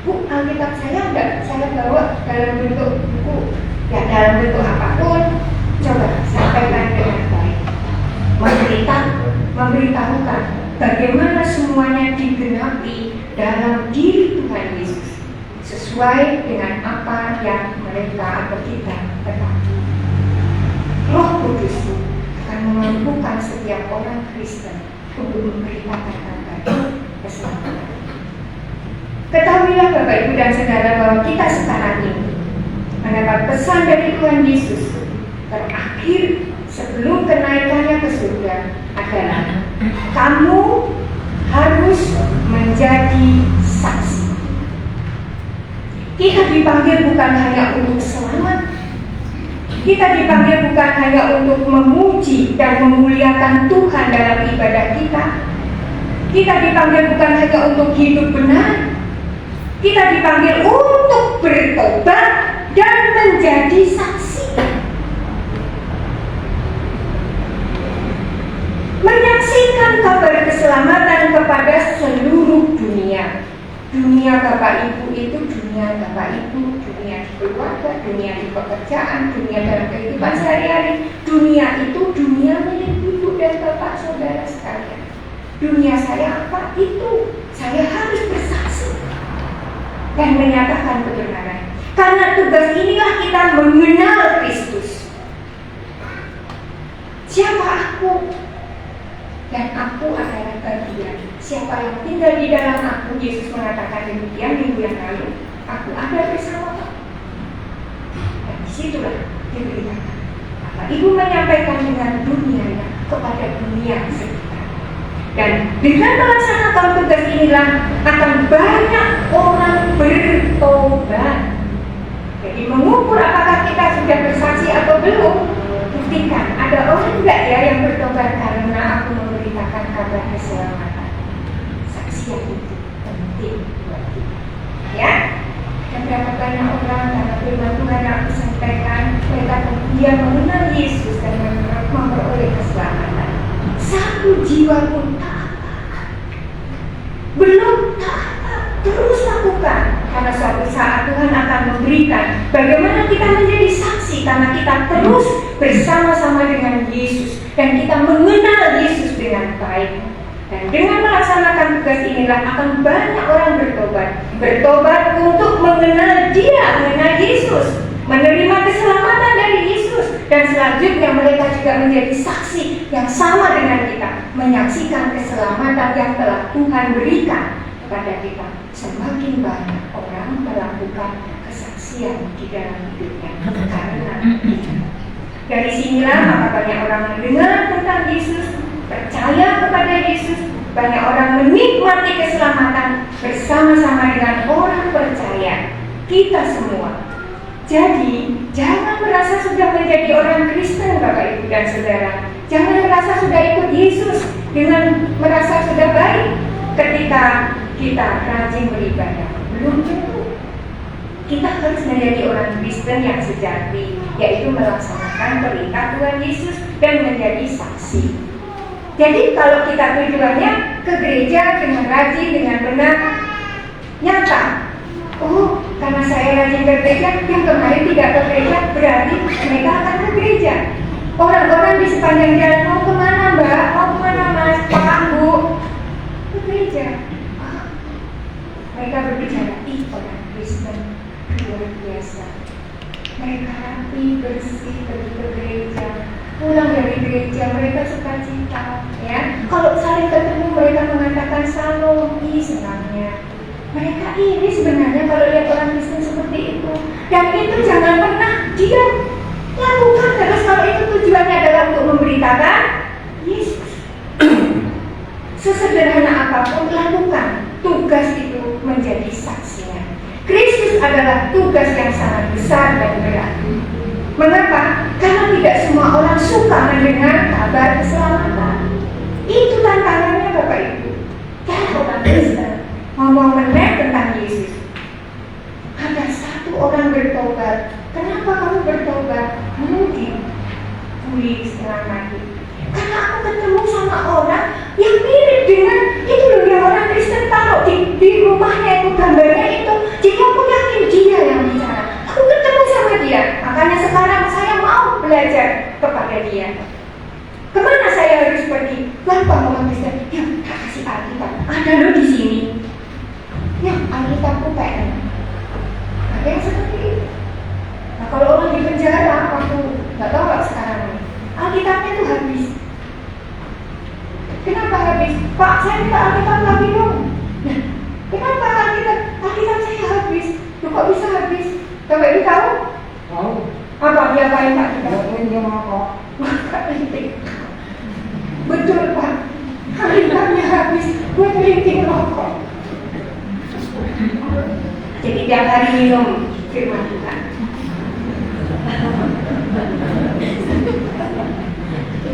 Bu, Alkitab saya enggak, saya bawa dalam bentuk buku, ya dalam bentuk apapun, coba sampaikan dengan baik. Memberitahukan bagaimana semuanya digenapi dalam diri Tuhan Yesus, sesuai dengan apa yang mereka atau kita ketahui. Roh Kudus akan memampukan setiap orang Kristen untuk memberitakan kabar keselamatan. Ketahuilah Bapak Ibu dan Saudara bahwa kita sekarang ini mendapat pesan dari Tuhan Yesus terakhir sebelum kenaikannya ke surga adalah kamu harus menjadi saksi. Kita dipanggil bukan hanya untuk selamat, kita dipanggil bukan hanya untuk memuji dan memuliakan Tuhan dalam ibadah kita. Kita dipanggil bukan hanya untuk hidup benar, kita dipanggil untuk bertobat dan menjadi saksi. Menyaksikan kabar keselamatan kepada seluruh dunia. Dunia Bapak Ibu itu dunia Bapak Ibu, dunia di keluarga, dunia di pekerjaan, dunia dalam kehidupan sehari-hari. Dunia itu dunia milik Ibu dan Bapak Saudara sekalian. Dunia saya apa? Itu saya harus bersaksi dan menyatakan kebenaran. Karena tugas inilah kita mengenal Kristus. Siapa aku? Dan aku adalah bagian. Siapa yang tinggal di dalam aku, Yesus mengatakan demikian minggu yang lalu, aku ada bersama kamu. Dan disitulah diberitakan apa Ibu menyampaikan dengan dunia kepada dunia sekitar. Dan dengan melaksanakan tugas inilah akan banyak orang bertobat. Jadi mengukur apakah kita sudah bersaksi atau belum, buktikan ada orang enggak ya yang bertobat karena aku memberitakan kabar keselamatan. Saksian itu penting buat kita, ya. Dan berapa banyak orang karena firman Tuhan yang aku sampaikan, mereka dia mengenal Yesus dan memperoleh keselamatan. Satu jiwa pun tak belum taat, terus lakukan, karena suatu saat Tuhan akan memberikan bagaimana kita menjadi saksi karena kita terus bersama-sama dengan Yesus dan kita mengenal Yesus dengan baik. Dan dengan melaksanakan tugas inilah akan banyak orang bertobat untuk mengenal Dia, mengenal Yesus, menerima keselamatan dari Yesus, Dan selanjutnya mereka juga menjadi saksi yang sama dengan kita, menyaksikan keselamatan yang telah Tuhan berikan kepada kita. Semakin banyak orang melakukan kesaksian di dalam hidupnya karena kita. Dari sinilah maka banyak orang mendengar tentang Yesus, percaya kepada Yesus, banyak orang menikmati keselamatan bersama-sama dengan orang percaya, kita semua. Jadi, jangan merasa sudah menjadi orang Kristen, Bapak Ibu dan Saudara. Jangan merasa sudah ikut Yesus dengan merasa sudah baik ketika kita rajin beribadah. Belum tentu. Kita harus menjadi orang Kristen yang sejati, yaitu melaksanakan perintah Tuhan Yesus dan menjadi saksi. Jadi kalau kita tujuannya ke gereja dengan rajin, dengan benar, nyata. Oh, karena saya rajin ke gereja, yang kemarin tidak ke gereja, berarti mereka akan ke gereja. Orang-orang di sepanjang jalan, mau kemana Mbak? Mau kemana Mas? Pak, Bu? Ke gereja. Mereka berbicara, orang Kristen luar biasa. Mereka rapi, bersih, pergi ke gereja. Pulang dari gereja, mereka sukacita. Ya, kalau saling ketemu, mereka mengatakan salam, senangnya. Mereka iri sebenarnya kalau lihat orang Kristen seperti itu. Dan itu jangan pernah diam. Lakukan terus kalau itu tujuannya adalah untuk memberitakan Yesus. Sesederhana apapun lakukan. Tugas itu menjadi saksinya. Kristus adalah tugas yang sangat besar dan berat. Mengapa? Karena tidak semua orang suka mendengar kabar keselamatan. Itu tantangannya Bapak Ibu. Kalau orang Kristen ngomong benar tentang Yesus, ada satu orang bertobat. Kenapa kamu bertobat? Mungkin pulih setengah mati. Karena aku ketemu sama orang yang mirip dengan itu loh, yang orang Kristen taruh di rumahnya itu gambarnya itu. Jadi aku yakin dia yang bicara. Aku ketemu sama dia. Makanya sekarang saya mau belajar kepada dia. Kemana saya harus pergi? Gampang orang Kristen. Ya, kasih Alkitab. Ada loh di sini. Ya, Alkitabku kayak ada yang seperti itu. Nah, kalau orang di penjara, waktu nggak tahu nggak sekarang ini, Alkitabnya itu habis. Kenapa habis? Pak, saya minta Alkitab lagi dong. Nah, kenapa Alkitab saya habis? Loh, kok bisa habis? Bapak Ibu tahu? Tahu. Apa diapain Pak? Dia mau Betul Pak. Alkitabnya habis buat melinting rokok. Jadi tiap hari minum firman Tuhan.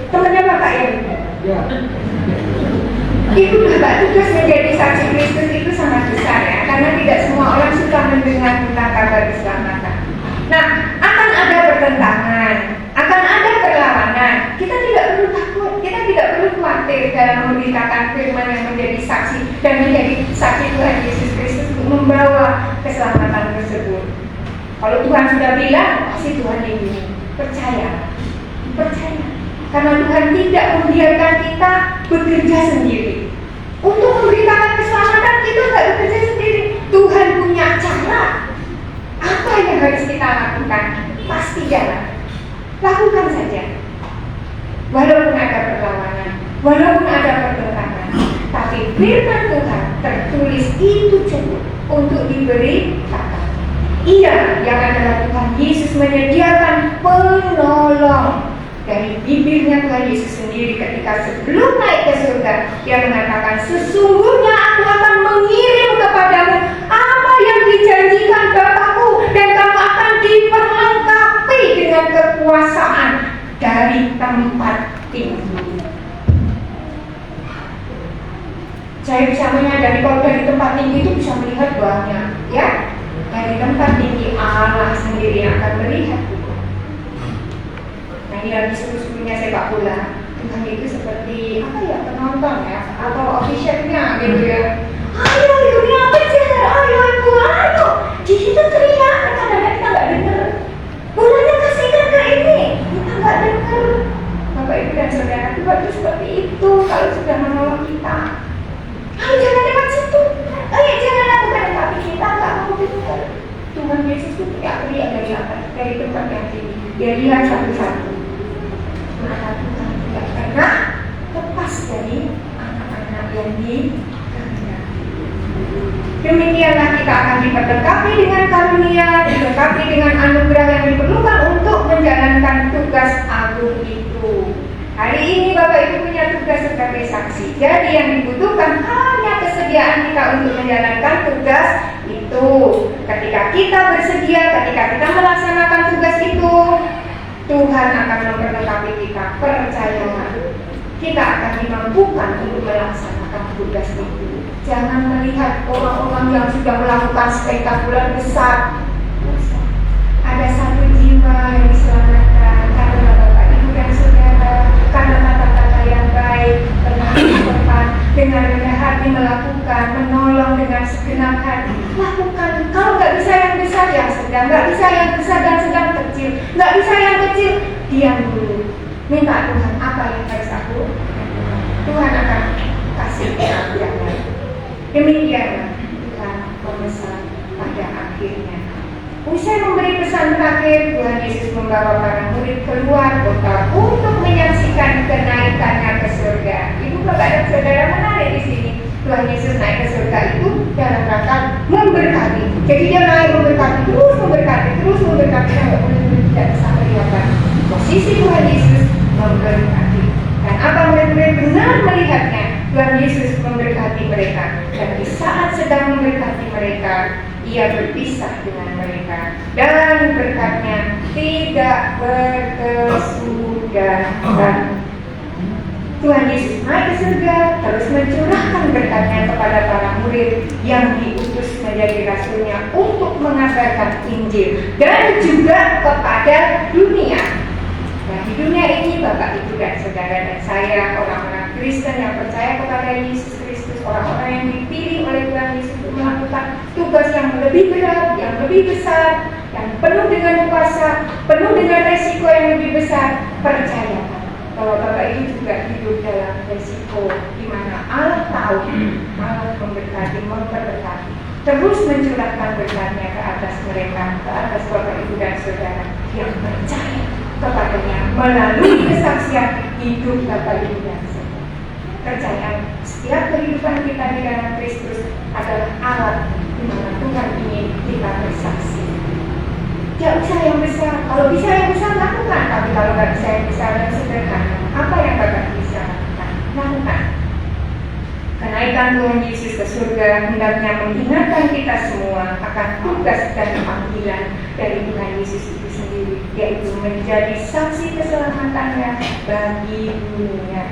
Temannya Bapak ya? Ya. Itu Bapak tugas menjadi saksi Kristus itu sangat besar ya, karena tidak semua orang suka mendengar tentang kabar keselamatan. Nah, akan ada pertentangan, akan ada perlawanan. Kita tidak perlu takut, kita tidak perlu khawatir dalam memberitakan firman yang menjadi saksi dan menjadi saksi Tuhan Yesus Kristus untuk membawa keselamatan tersebut. Kalau Tuhan sudah bilang, pasti Tuhan lindungi. Percaya. Karena Tuhan tidak membiarkan kita bekerja sendiri. Untuk memberitakan keselamatan kita nggak bekerja sendiri. Tuhan punya cara. Apa yang harus kita lakukan? Pasti jalan. Lakukan saja. Walaupun ada perlawanan, walaupun ada pertentangan, tapi firman Tuhan tertulis itu cukup untuk diberitakan. Ia yang adalah Tuhan Yesus menyediakan penolong. Dari bibirnya Tuhan Yesus sendiri ketika sebelum naik ke surga, Dia mengatakan, sesungguhnya aku akan mengirim kepadamu apa yang dijanjikan Bapakku, dan kamu akan diperlengkapi dengan kekuasaan dari tempat tinggi. Saya bisa menyadari kalau dari tempat tinggi itu bisa melihat banyak, ya. Dari tempat tinggi Allah sendiri yang akan melihat. Nah, ini lagi seru-serunya sepak bola. Tuhan itu seperti apa ya, penonton ya, atau officialnya gitu ya. Ayo, dunia kejar, ayo, di situ teriak, kadang-kadang kita nggak dengar. Bolanya kasihkan ke ini, kita nggak dengar. Bapak Ibu dan Saudara, Tuhan itu seperti itu kalau sudah menolong kita. Ayo jangan lewat situ, ayo jangan lakukan, tapi kita nggak mau dengar. Tuhan Yesus itu teriak dari atas, dari tempat yang tinggi. Dia lihat satu-satu. diperlengkapi dengan karunia, dilengkapi dengan anugerah yang diperlukan untuk menjalankan tugas agung itu. Hari ini Bapak Ibu punya tugas sebagai saksi. Jadi yang dibutuhkan hanya kesediaan kita untuk menjalankan tugas itu. Ketika kita bersedia, ketika kita melaksanakan tugas itu, Tuhan akan memperlengkapi kita. Percayalah, kita akan dimampukan untuk melaksanakan tugas itu. Jangan melihat orang-orang yang sudah melakukan spektakuler besar. Ada satu jiwa yang diselamatkan karena Bapak Ibu dan Saudara, karena kata-kata yang baik, bermanfaat, dengan rendah hati melakukan, menolong dengan segenap hati. Lakukan. Kalau nggak bisa yang besar, yang sedang. Nggak bisa yang besar dan sedang, kecil. Nggak bisa yang kecil, diam dulu. Minta Tuhan, apa yang harus aku? Tuhan akan kasih pengambilannya. Demikianlah Tuhan memesan pada akhirnya. Usai memberi pesan terakhir, Tuhan Yesus membawa para murid keluar kota untuk menyaksikan kenaikannya ke surga. Ibu bapak dan saudara, menarik di sini. Tuhan Yesus naik ke surga itu dalam rangka memberkati. Jadi dia naik memberkati, terus memberkati, sampai murid-murid tidak bisa kelihatan. Posisi Tuhan Yesus memberkati. Dan apa murid-murid benar melihatnya? Tuhan Yesus memberkati mereka. Dan di saat sedang memberkati mereka, Ia berpisah dengan mereka. Dan berkatnya tidak berkesudahan. Tuhan Yesus naik ke surga, terus mencurahkan berkatnya kepada para murid yang diutus menjadi rasulnya untuk mengabarkan Injil. Dan juga kepada dunia. Nah, di dunia ini Bapak Ibu dan Saudara dan saya, orang-orang Kristen yang percaya kepada Yesus Kristus, orang-orang yang dipilih oleh Tuhan Yesus untuk melakukan tugas yang lebih berat, yang lebih besar, yang penuh dengan kuasa, penuh dengan resiko yang lebih besar. Percayakan bahwa Bapak Ibu juga hidup dalam resiko di mana Allah tahu, Allah memberkati, memperberkati, terus mencurahkan berkatnya ke atas mereka, ke atas Bapak Ibu dan Saudara yang percaya kepadanya melalui kesaksian hidup Bapak Ibu dan Saudara. Percaya setiap kehidupan kita di dalam Kristus adalah alat di mana Tuhan ingin kita bersaksi. Tidak usah yang besar. Kalau bisa yang besar lakukan, tapi kalau nggak bisa yang besar dan sederhana, apa yang Bapak bisa lakukan? Lakukan. Kenaikan Tuhan Yesus ke surga hendaknya mengingatkan kita semua akan tugas dan panggilan dari Tuhan Yesus itu sendiri, yaitu menjadi saksi keselamatannya bagi dunia.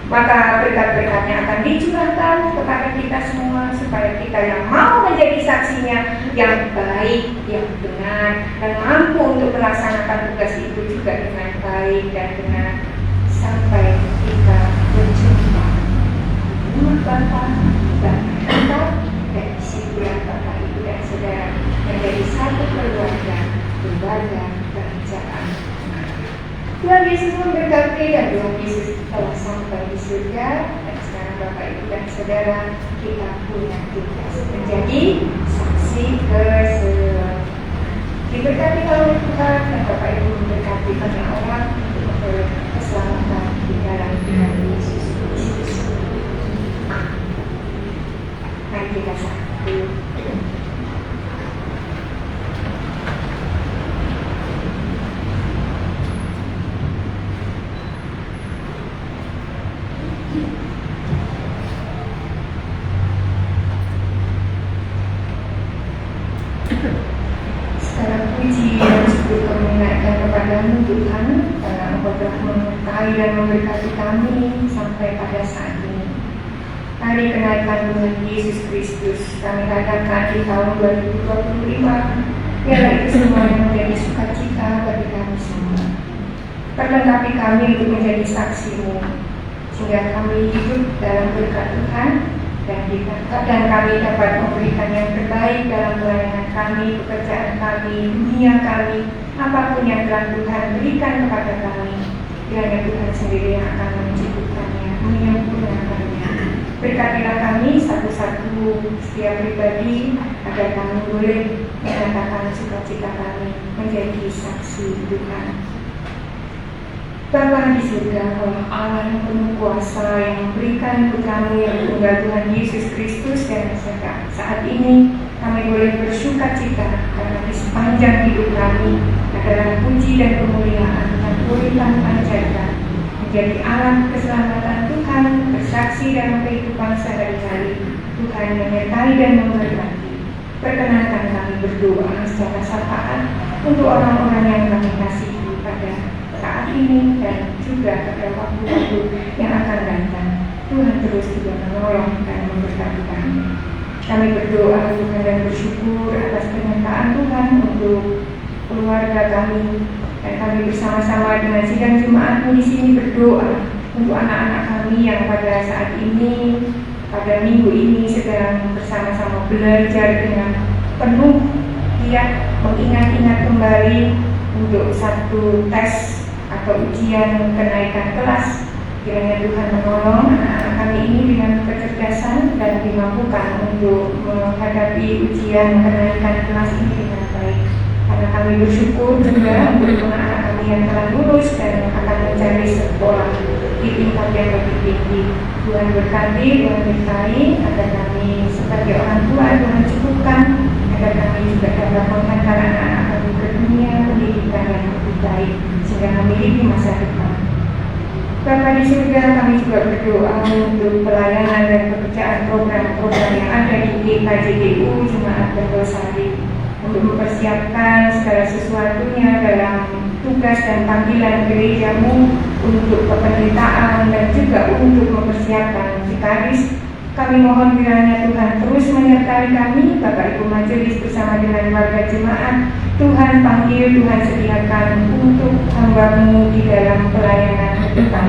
Maka berkat-berkatnya akan dicurahkan kepada kita semua supaya kita yang mau menjadi saksinya yang baik, yang benar, dan mampu untuk melaksanakan tugas itu juga dengan baik dan benar sampai kita berjumpa rumah Bapa dan kita dan disitulah Bapak Ibu dan Saudara menjadi satu keluarga kerajaan. Tuhan Yesus memberkati dan Tuhan Yesus telah sampai di surga. Dan sekarang Bapak Ibu dan Saudara, kita punya tugas menjadi saksi keselamatan. Diberkati oleh Tuhan dan Bapak Ibu memberkati banyak orang untuk keselamatan di dalam Tuhan Yesus Kristus. Mari kita satu. Segala puji dan syukur kami naikkan kepadamu Tuhan, karena Engkau telah menyertai dan memberkati kami sampai pada saat ini. Hari kenaikan Tuhan Yesus Kristus kami rayakan di tahun 2025. Biarlah itu semua yang menjadi sukacita bagi kami semua. Perlengkapi kami untuk menjadi saksi-Mu, sehingga kami hidup dalam berkat Tuhan dan kami dapat memberikan yang terbaik dalam pelayanan kami, pekerjaan kami, dunia kami, apapun yang telah Tuhan berikan kepada kami. Kiranya Tuhan sendiri yang akan mencukupkannya, menyempurnakannya. Berkatilah kami satu-satu setiap pribadi agar kami boleh menyatakan sukacita kami menjadi saksi Tuhan. Bapa di surga, Allah yang penuh kuasa yang memberikan putramu yang tunggal Tuhan Yesus Kristus, dan saat ini kami boleh bersuka cita karena di sepanjang hidup kami adalah puji dan kemuliaan yang boleh kami panjatkan menjadi alat keselamatan Tuhan, bersaksi dalam kehidupan sehari-hari. Tuhan menyertai dan memberkati. Perkenankan kami berdoa secara sapaan untuk orang-orang yang kami kasihi pada saat ini dan juga pada waktu-waktu yang akan datang. Tuhan terus juga menolong dan memberkati kami. Kami berdoa Tuhan dan bersyukur atas penyertaan Tuhan untuk keluarga kami, dan kami bersama-sama dengan sidang jemaatmu di sini berdoa untuk anak-anak kami yang pada saat ini, pada minggu ini sedang bersama-sama belajar dengan penuh giat mengingat-ingat kembali untuk satu tes atau ujian kenaikan kelas. Kiranya Tuhan menolong anak-anak kami ini dengan kecerdasan dan dimampukan untuk menghadapi ujian kenaikan kelas ini dengan baik. Karena kami bersyukur juga untuk anak-anak kami yang telah lulus dan akan mencari sekolah di tingkat yang lebih tinggi. Tuhan berkati, Tuhan berkahi agar kami sebagai orang tua Tuhan cukupkan, agar kami juga dapat menghantar anak-anak kami ke dunia pendidikan yang lebih baik sehingga memiliki masa depan. Bapa di surga, kami juga berdoa untuk pelayanan dan pekerjaan program-program yang ada di GKJDU Jemaat Bendosari untuk mempersiapkan segala sesuatunya dalam tugas dan panggilan gerejamu untuk kependeritaan dan juga untuk mempersiapkan vikaris. Kami mohon kiranya Tuhan terus menyertai kami, Bapak Ibu Majelis bersama dengan warga jemaat. Tuhan panggil, Tuhan sediakan untuk hamba-Mu di dalam pelayanan ke depan.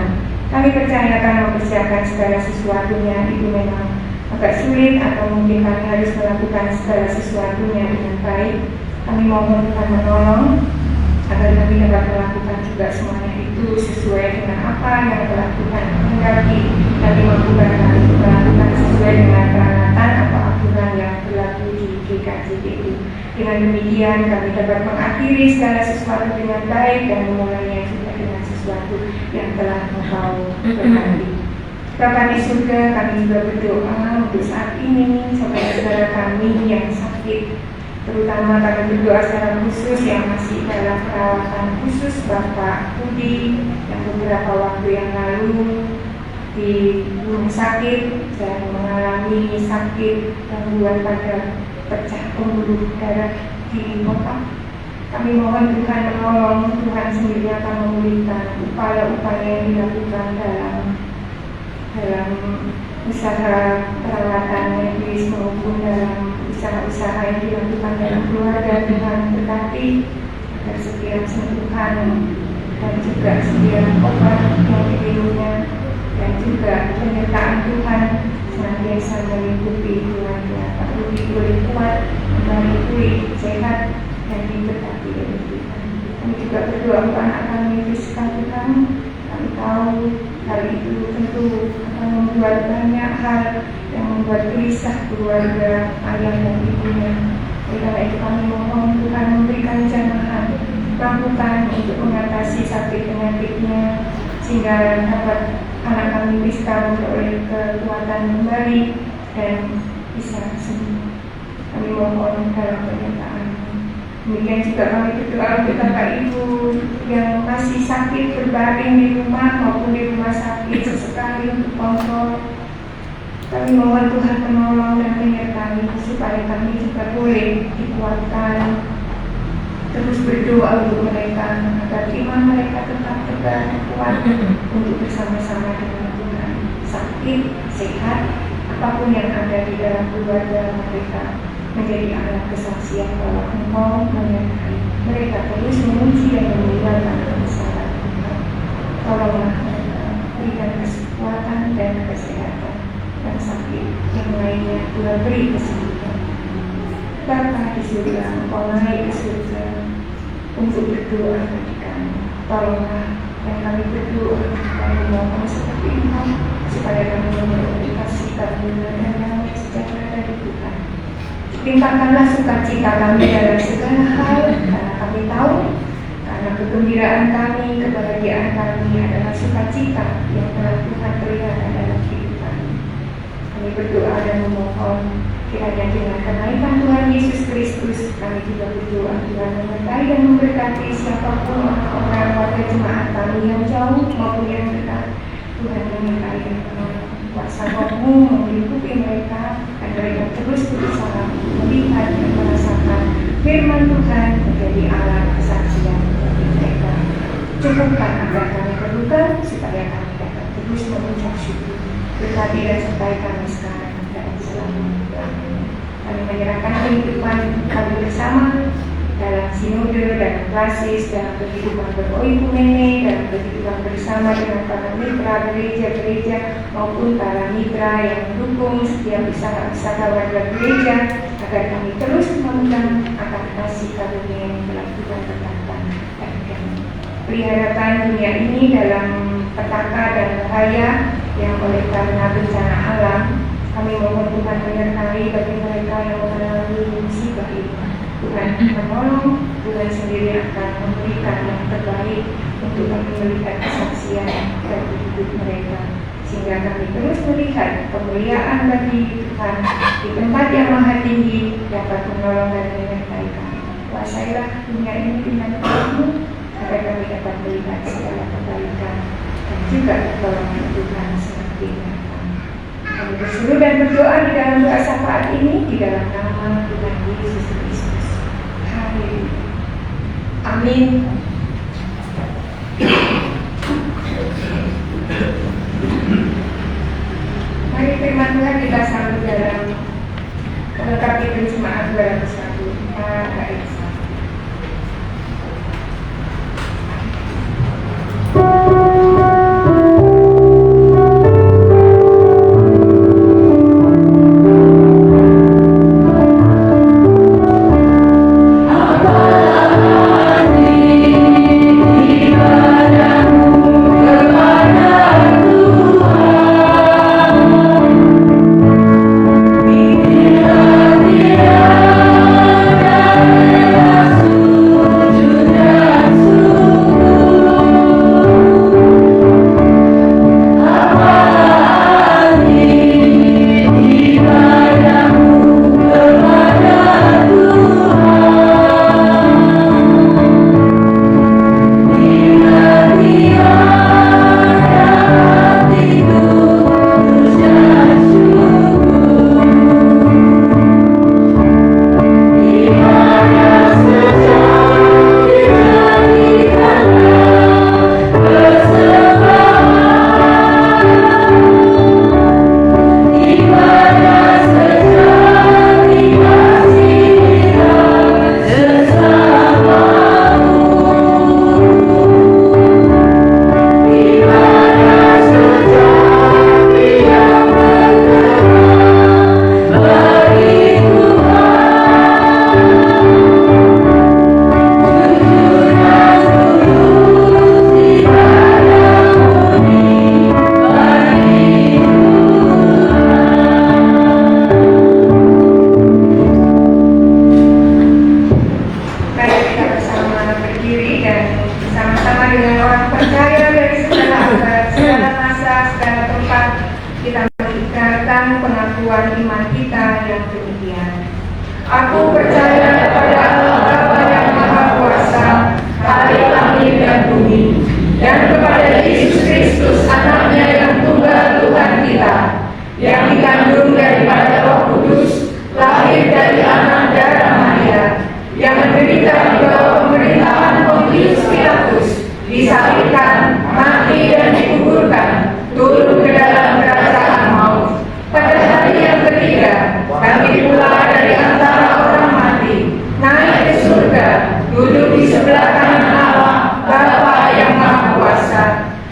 Kami percaya akan mempersiapkan segala sesuatunya itu memang agak sulit atau mungkin kami harus melakukan segala sesuatunya dengan baik. Kami mohon Tuhan menolong agar kami dapat melakukan juga semuanya itu sesuai dengan apa yang telah Tuhan kehendaki dan dimampukan kami melakukan sesuai dengan peralatan atau aturan yang berlaku di GKJDU. Dengan demikian kami dapat mengakhiri segala sesuatu dengan baik dan memulainya juga dengan sesuatu yang telah Engkau berkati. Bapa di surga, kami juga berdoa untuk saat ini saudara-saudara kami yang sakit, terutama kami berdoa secara khusus yang masih dalam perawatan khusus Bapak Budi yang beberapa waktu yang lalu di rumah sakit dan mengalami sakit gangguan pada pecah pembuluh darah di otak. Kami mohon Tuhan menolong, Tuhan sendiri akan memulihkan upaya-upaya yang dilakukan dalam usaha perawatan medis maupun dalam usaha-usaha yang dilakukan dalam keluarga. Tuhan berkati agar setiap sentuhan dan juga setiap obat yang diminumnya dan juga penyertaan Tuhan senantiasa melingkupi keluarga. Pak Budi boleh kuat, kembali pulih, sehat dan diberkati oleh Tuhan. Kami juga berdoa untuk anak kami Rizka Tuhan. Kami tahu hal itu tentu akan membuat banyak hal yang membuat gelisah keluarga ayah dan ibunya. Oleh karena itu kami mohon Tuhan memberikan jamahan, mampukan untuk mengatasi sakit penyakitnya sehingga dapat anak kami Rizka memperoleh kekuatan kembali dan bisa sembuh. Kami mohon dalam pernyataan. Demikian juga kami berdoa untuk Bapak Ibu yang masih sakit berbaring di rumah maupun di rumah sakit sesekali untuk kontrol. Kami mohon Tuhan menolong dan menyertai supaya kami juga boleh dikuatkan. Terus berdoa untuk mereka agar iman mereka tetap tegar kuat untuk bersama-sama dengan Tuhan. Sakit, sehat, apapun yang ada di dalam keluarga mereka menjadi alat kesaksian bahwa Engkau menyertai mereka terus memuji dan memuliakan kebesaran Tuhan. Tolonglah mereka, berikan kekuatan dan kesehatan, dan sakit yang lainnya Tuhan beri kesembuhan. Bapa di surga, Engkau naik ke surga untuk berdoa bagi kami. Tolonglah yang kami berdoa, kami mohon seperti Engkau supaya kami memperoleh kasih karunia dan damai sejahtera dari Tuhan. Limpahkanlah sukacita kami dalam segala hal, karena kami tahu, karena kegembiraan kami, kebahagiaan kami adalah sukacita yang telah Tuhan pelihara dalam hidup kami. Kami kami berdoa dan memohon kiranya dengan kenaikan Tuhan Yesus Kristus, kami juga berdoa Tuhan menyertai dan memberkati siapapun orang-orang warga jemaat kami yang jauh maupun yang dekat. Tuhan menyertai dan menolong, kuasa Roh-Mu melingkupi mereka, dan mereka terus berusaha melihat dan merasakan firman Tuhan menjadi alat kesaksian bagi mereka. Cukupkan agar kami perlukan supaya kami dapat terus mengucap syukur. Berkati dan sertai kami sekarang dan selamanya. Kami menyerahkan kehidupan kami bersama dalam sinode, dalam klasis, dalam kehidupan beroikumene, dalam kehidupan bersama dengan para mitra gereja-gereja maupun para mitra yang mendukung setiap usaha-usaha warga gereja, agar kami terus memegang akan kasih karunia yang telah Tuhan tetapkan bagi kami. Peliharakan dunia ini dalam petaka dan bahaya yang oleh karena bencana alam, kami mohon Tuhan menyertai bagi mereka yang mengalami musibah ini. Tuhan menolong, Tuhan sendiri akan memberikan yang terbaik untuk kami melihat kesaksian dari hidup mereka, sehingga kami terus melihat kemuliaan bagi Tuhan di tempat yang maha tinggi dapat menolong dan menyertai kami. Kuasailah dunia ini dengan Tuhan-Mu, agar kami dapat melihat segala kebaikan dan juga pertolongan Tuhan semakin datang. Kami berseru dan berdoa di dalam doa syafaat ini di dalam nama Tuhan Yesus Kristus. Haleluya. Amin. Mari firman Tuhan kita sambut dalam melengkapi pencemahan 201 ayat 1. Aku percaya kepada Allah Bapa yang Maha Kuasa, Khalik langit dan bumi, dan kepada Yesus Kristus, Anaknya yang tunggal Tuhan kita, yang dikandung daripada Roh Kudus, lahir dari anak darah Maria, yang menderita di bawah pemerintahan Pontius Pilatus, disalibkan, mati dan dikuburkan, turun ke dalam kerajaan maut. Pada hari yang ketiga, bangkit pula dari antara orang mati, naik ke surga, duduk di sebelah kanan Allah, Bapa yang Maha Kuasa,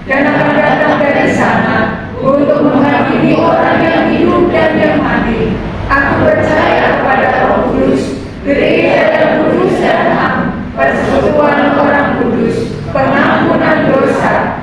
dan akan datang dari sana untuk menghakimi orang yang hidup dan yang mati. Aku percaya kepada Roh Kudus, gereja dan kudus dan ham, persekutuan orang kudus, pengampunan dosa,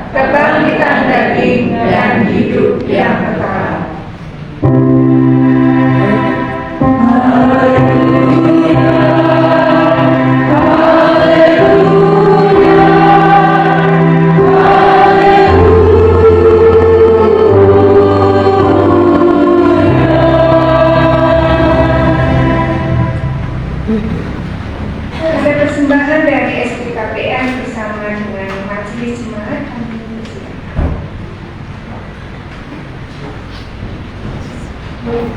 Mahasiswa,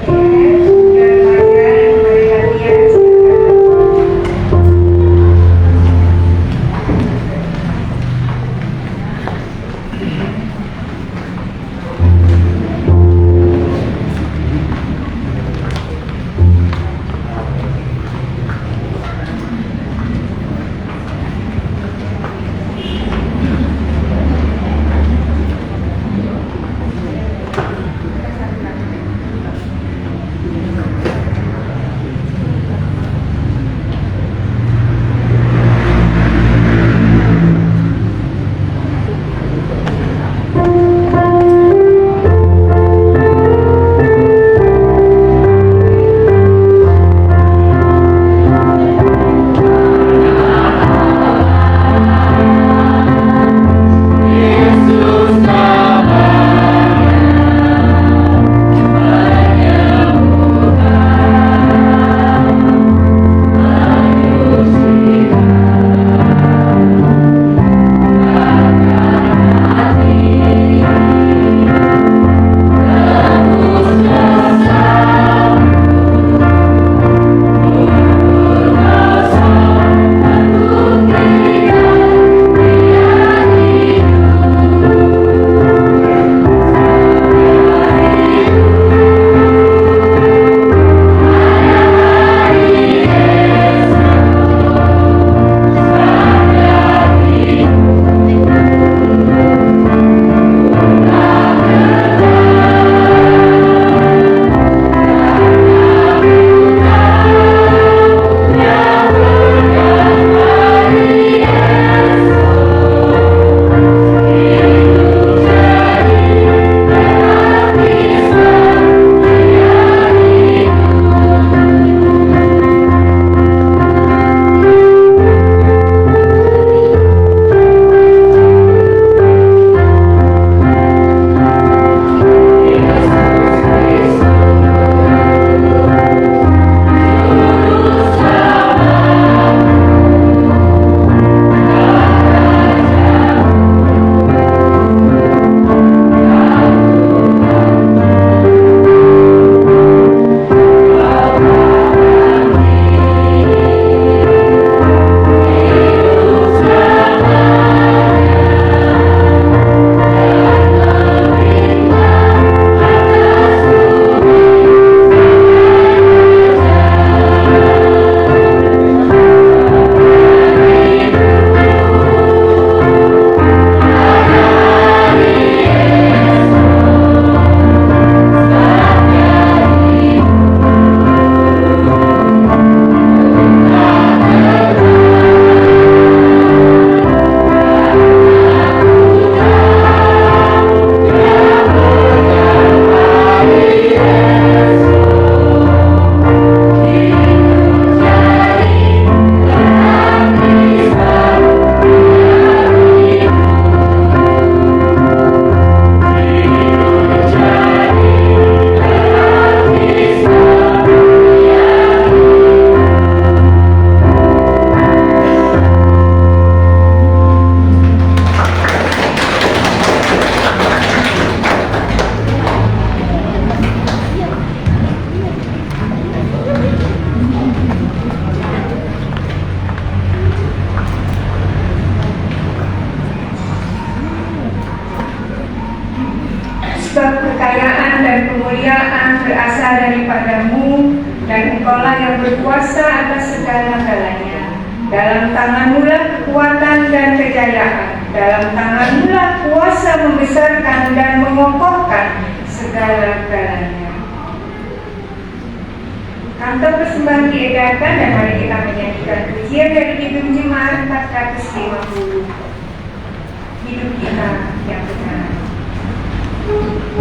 PTN, dan remaja yang kembali latihan. Sebab kekayaan dan kemuliaan berasal daripadamu, dan Engkaulah yang berkuasa atas segala-galanya. Dalam tanganmu-lah kekuatan dan kejayaan, dalam tanganmu-lah kuasa membesarkan dan mengokohkan segala-galanya. Kantor persembahan diedarkan dan mari kita menyanyikan pujian dari Kidung Jemaat 450. Hidup kita yang benar. Amen.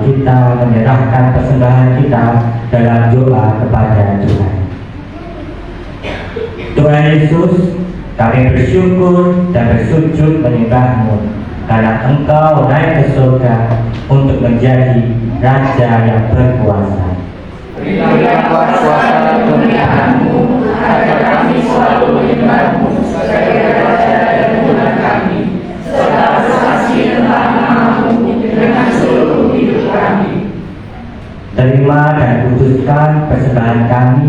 kita menyerahkan persembahan kita dalam doa kepada Tuhan. Tuhan Yesus, kami bersyukur dan bersujud menyembah-Mu karena Engkau naik ke surga untuk menjadi Raja yang berkuasa. Berilah kuasa kemuliaan-Mu agar kami selalu menyembah-Mu sebagai Raja dan Tuhan kami, serta bersaksi tentang nama-Mu dengan seluruh hidup kami. Terima dan kuduskan persembahan kami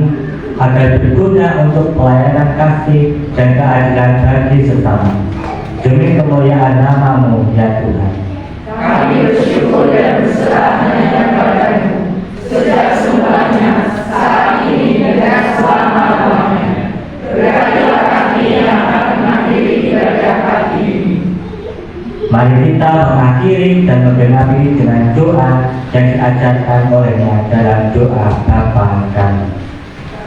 agar berguna untuk pelayanan kasih dan keadilan bagi sesama. Demi kemuliaan nama-Mu, ya Tuhan. Kami bersyukur dan berserah hanya kepada-Mu sejak semuanya, saat ini, dan selama-lamanya. Berkatilah kami yang akan mengakhiri ibadah pagi ini. Mari kita mengakhiri dan menggenapi dengan doa yang diajarkan olehnya dalam doa Bapa kami.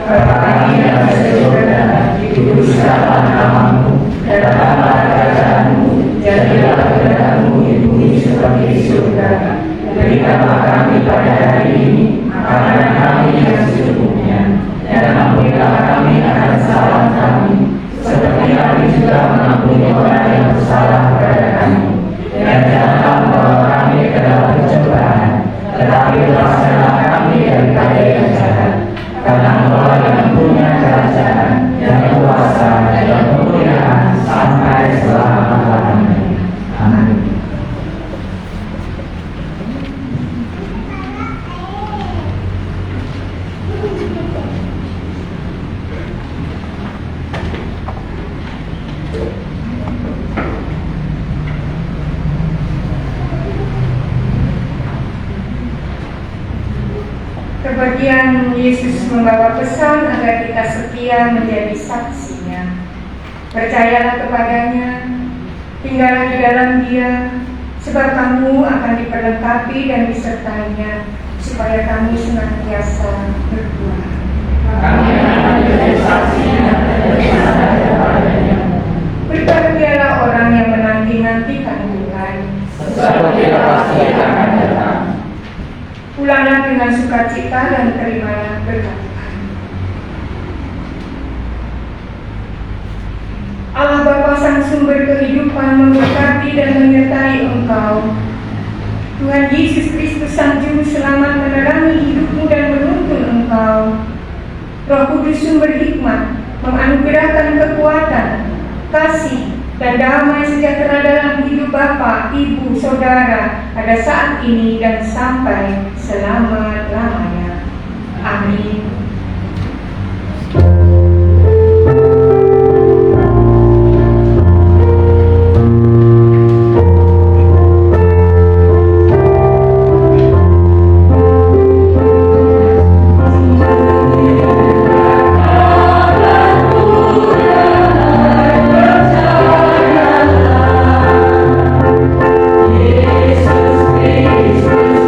Bapa kami yang ada di surga, dikuduskanlah nama-Mu, datanglah kerajaan-Mu, jadilah kehendak-Mu di bumi seperti di surga. Berikanlah kami pada hari ini makanan kami yang secukupnya, dan ampunilah kami akan kesalahan kami, seperti kami juga mengampuni orang yang bersalah kepada kami. Dan janganlah membawa kami ke dalam pencobaan, tetapi lepaskanlah kami daripada yang jahat. Karena Engkau yang punya kerajaan, dan kuasa, dan kemuliaan sampai selama-lamanya. Amin. Kebahagiaan Yesus membawa pesan agar kita setia menjadi saksinya. Percayalah kepadanya, tinggallah di dalam Dia, sebab kamu akan diperlengkapi dan disertainya, supaya kamu senantiasa berbuah. Kami akan menjadi saksinya dari mana kepadanya. Berbahagialah orang yang menanti-nantikan Tuhan, sebab Dia pasti akan datang. Pulanglah dengan sukacita dan terimalah berkat Tuhan. Allah Bapa Sang Sumber Kehidupan memberkati dan menyertai engkau. Tuhan Yesus Kristus Sang Juru Selamat menerangi hidupmu dan menuntun engkau. Roh Kudus Sumber Hikmat menganugerahkan kekuatan, kasih, dan damai sejahtera dalam hidup Bapa, Ibu, Saudara pada saat ini dan sampai selama-lamanya. Amin. Yesus Kristus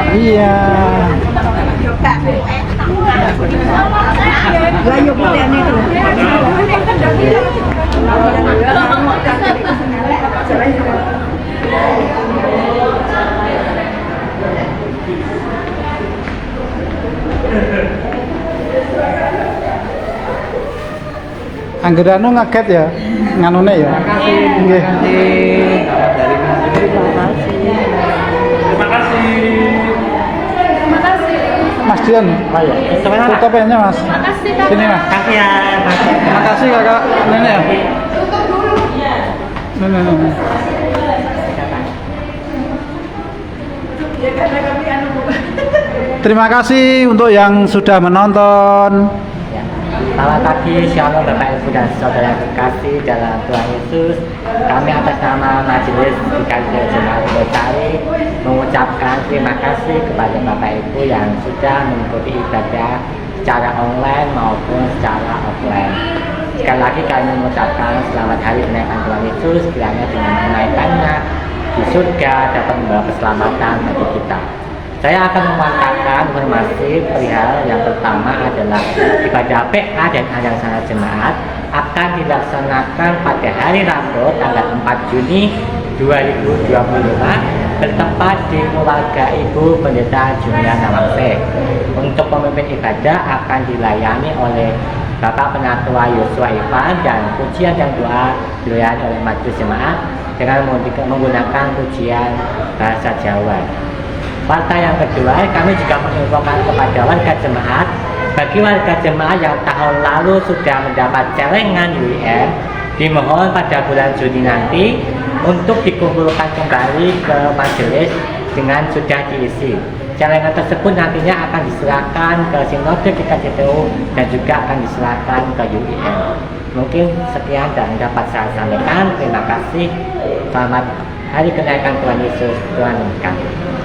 Iya. Layu putih itu. Anggerano ngaget ya, nganune ya. Nggih. Mas Dian, foto pennya Mas. Sini Mas. Makasih ya, Terima kasih kakak nenek ya. Nenek. Terima kasih untuk yang sudah menonton. Selamat pagi, Shalom Bapak Ibu dan Saudara terkasih dalam Tuhan Yesus. Kami atas nama Majelis Gereja Jemaat Lestari mengucapkan terima kasih kepada Bapak Ibu yang sudah mengikuti ibadah secara online maupun secara offline. Sekali lagi kami mengucapkan selamat hari kenaikan Tuhan Yesus, kiranya dengan kenaikannya di surga dapat membawa keselamatan bagi kita. Saya akan memantapkan informasi perihal yang pertama adalah ibadah PA dan ajang sana jemaat akan dilaksanakan pada hari Rabu tanggal 4 Juni 2025 bertempat di keluarga Ibu Pendeta Julia Nawangse. Untuk pemimpin ibadah akan dilayani oleh Bapak Penatua Yosua Ivan dan pujian dan doa dilayani oleh majelis jemaat dengan menggunakan pujian bahasa Jawa. Fakta yang kedua, kami juga menginfokan kepada warga jemaat, bagi warga jemaat yang tahun lalu sudah mendapat celengan UIN, dimohon pada bulan Juni nanti untuk dikumpulkan kembali ke majelis dengan sudah diisi. Celengan tersebut nantinya akan diserahkan ke Sinode GKJTU dan juga akan diserahkan ke UIN. Mungkin sekian dan dapat saya sampaikan. Terima kasih. Selamat Hari Kenaikan Tuhan Yesus. Tuhan memberkati.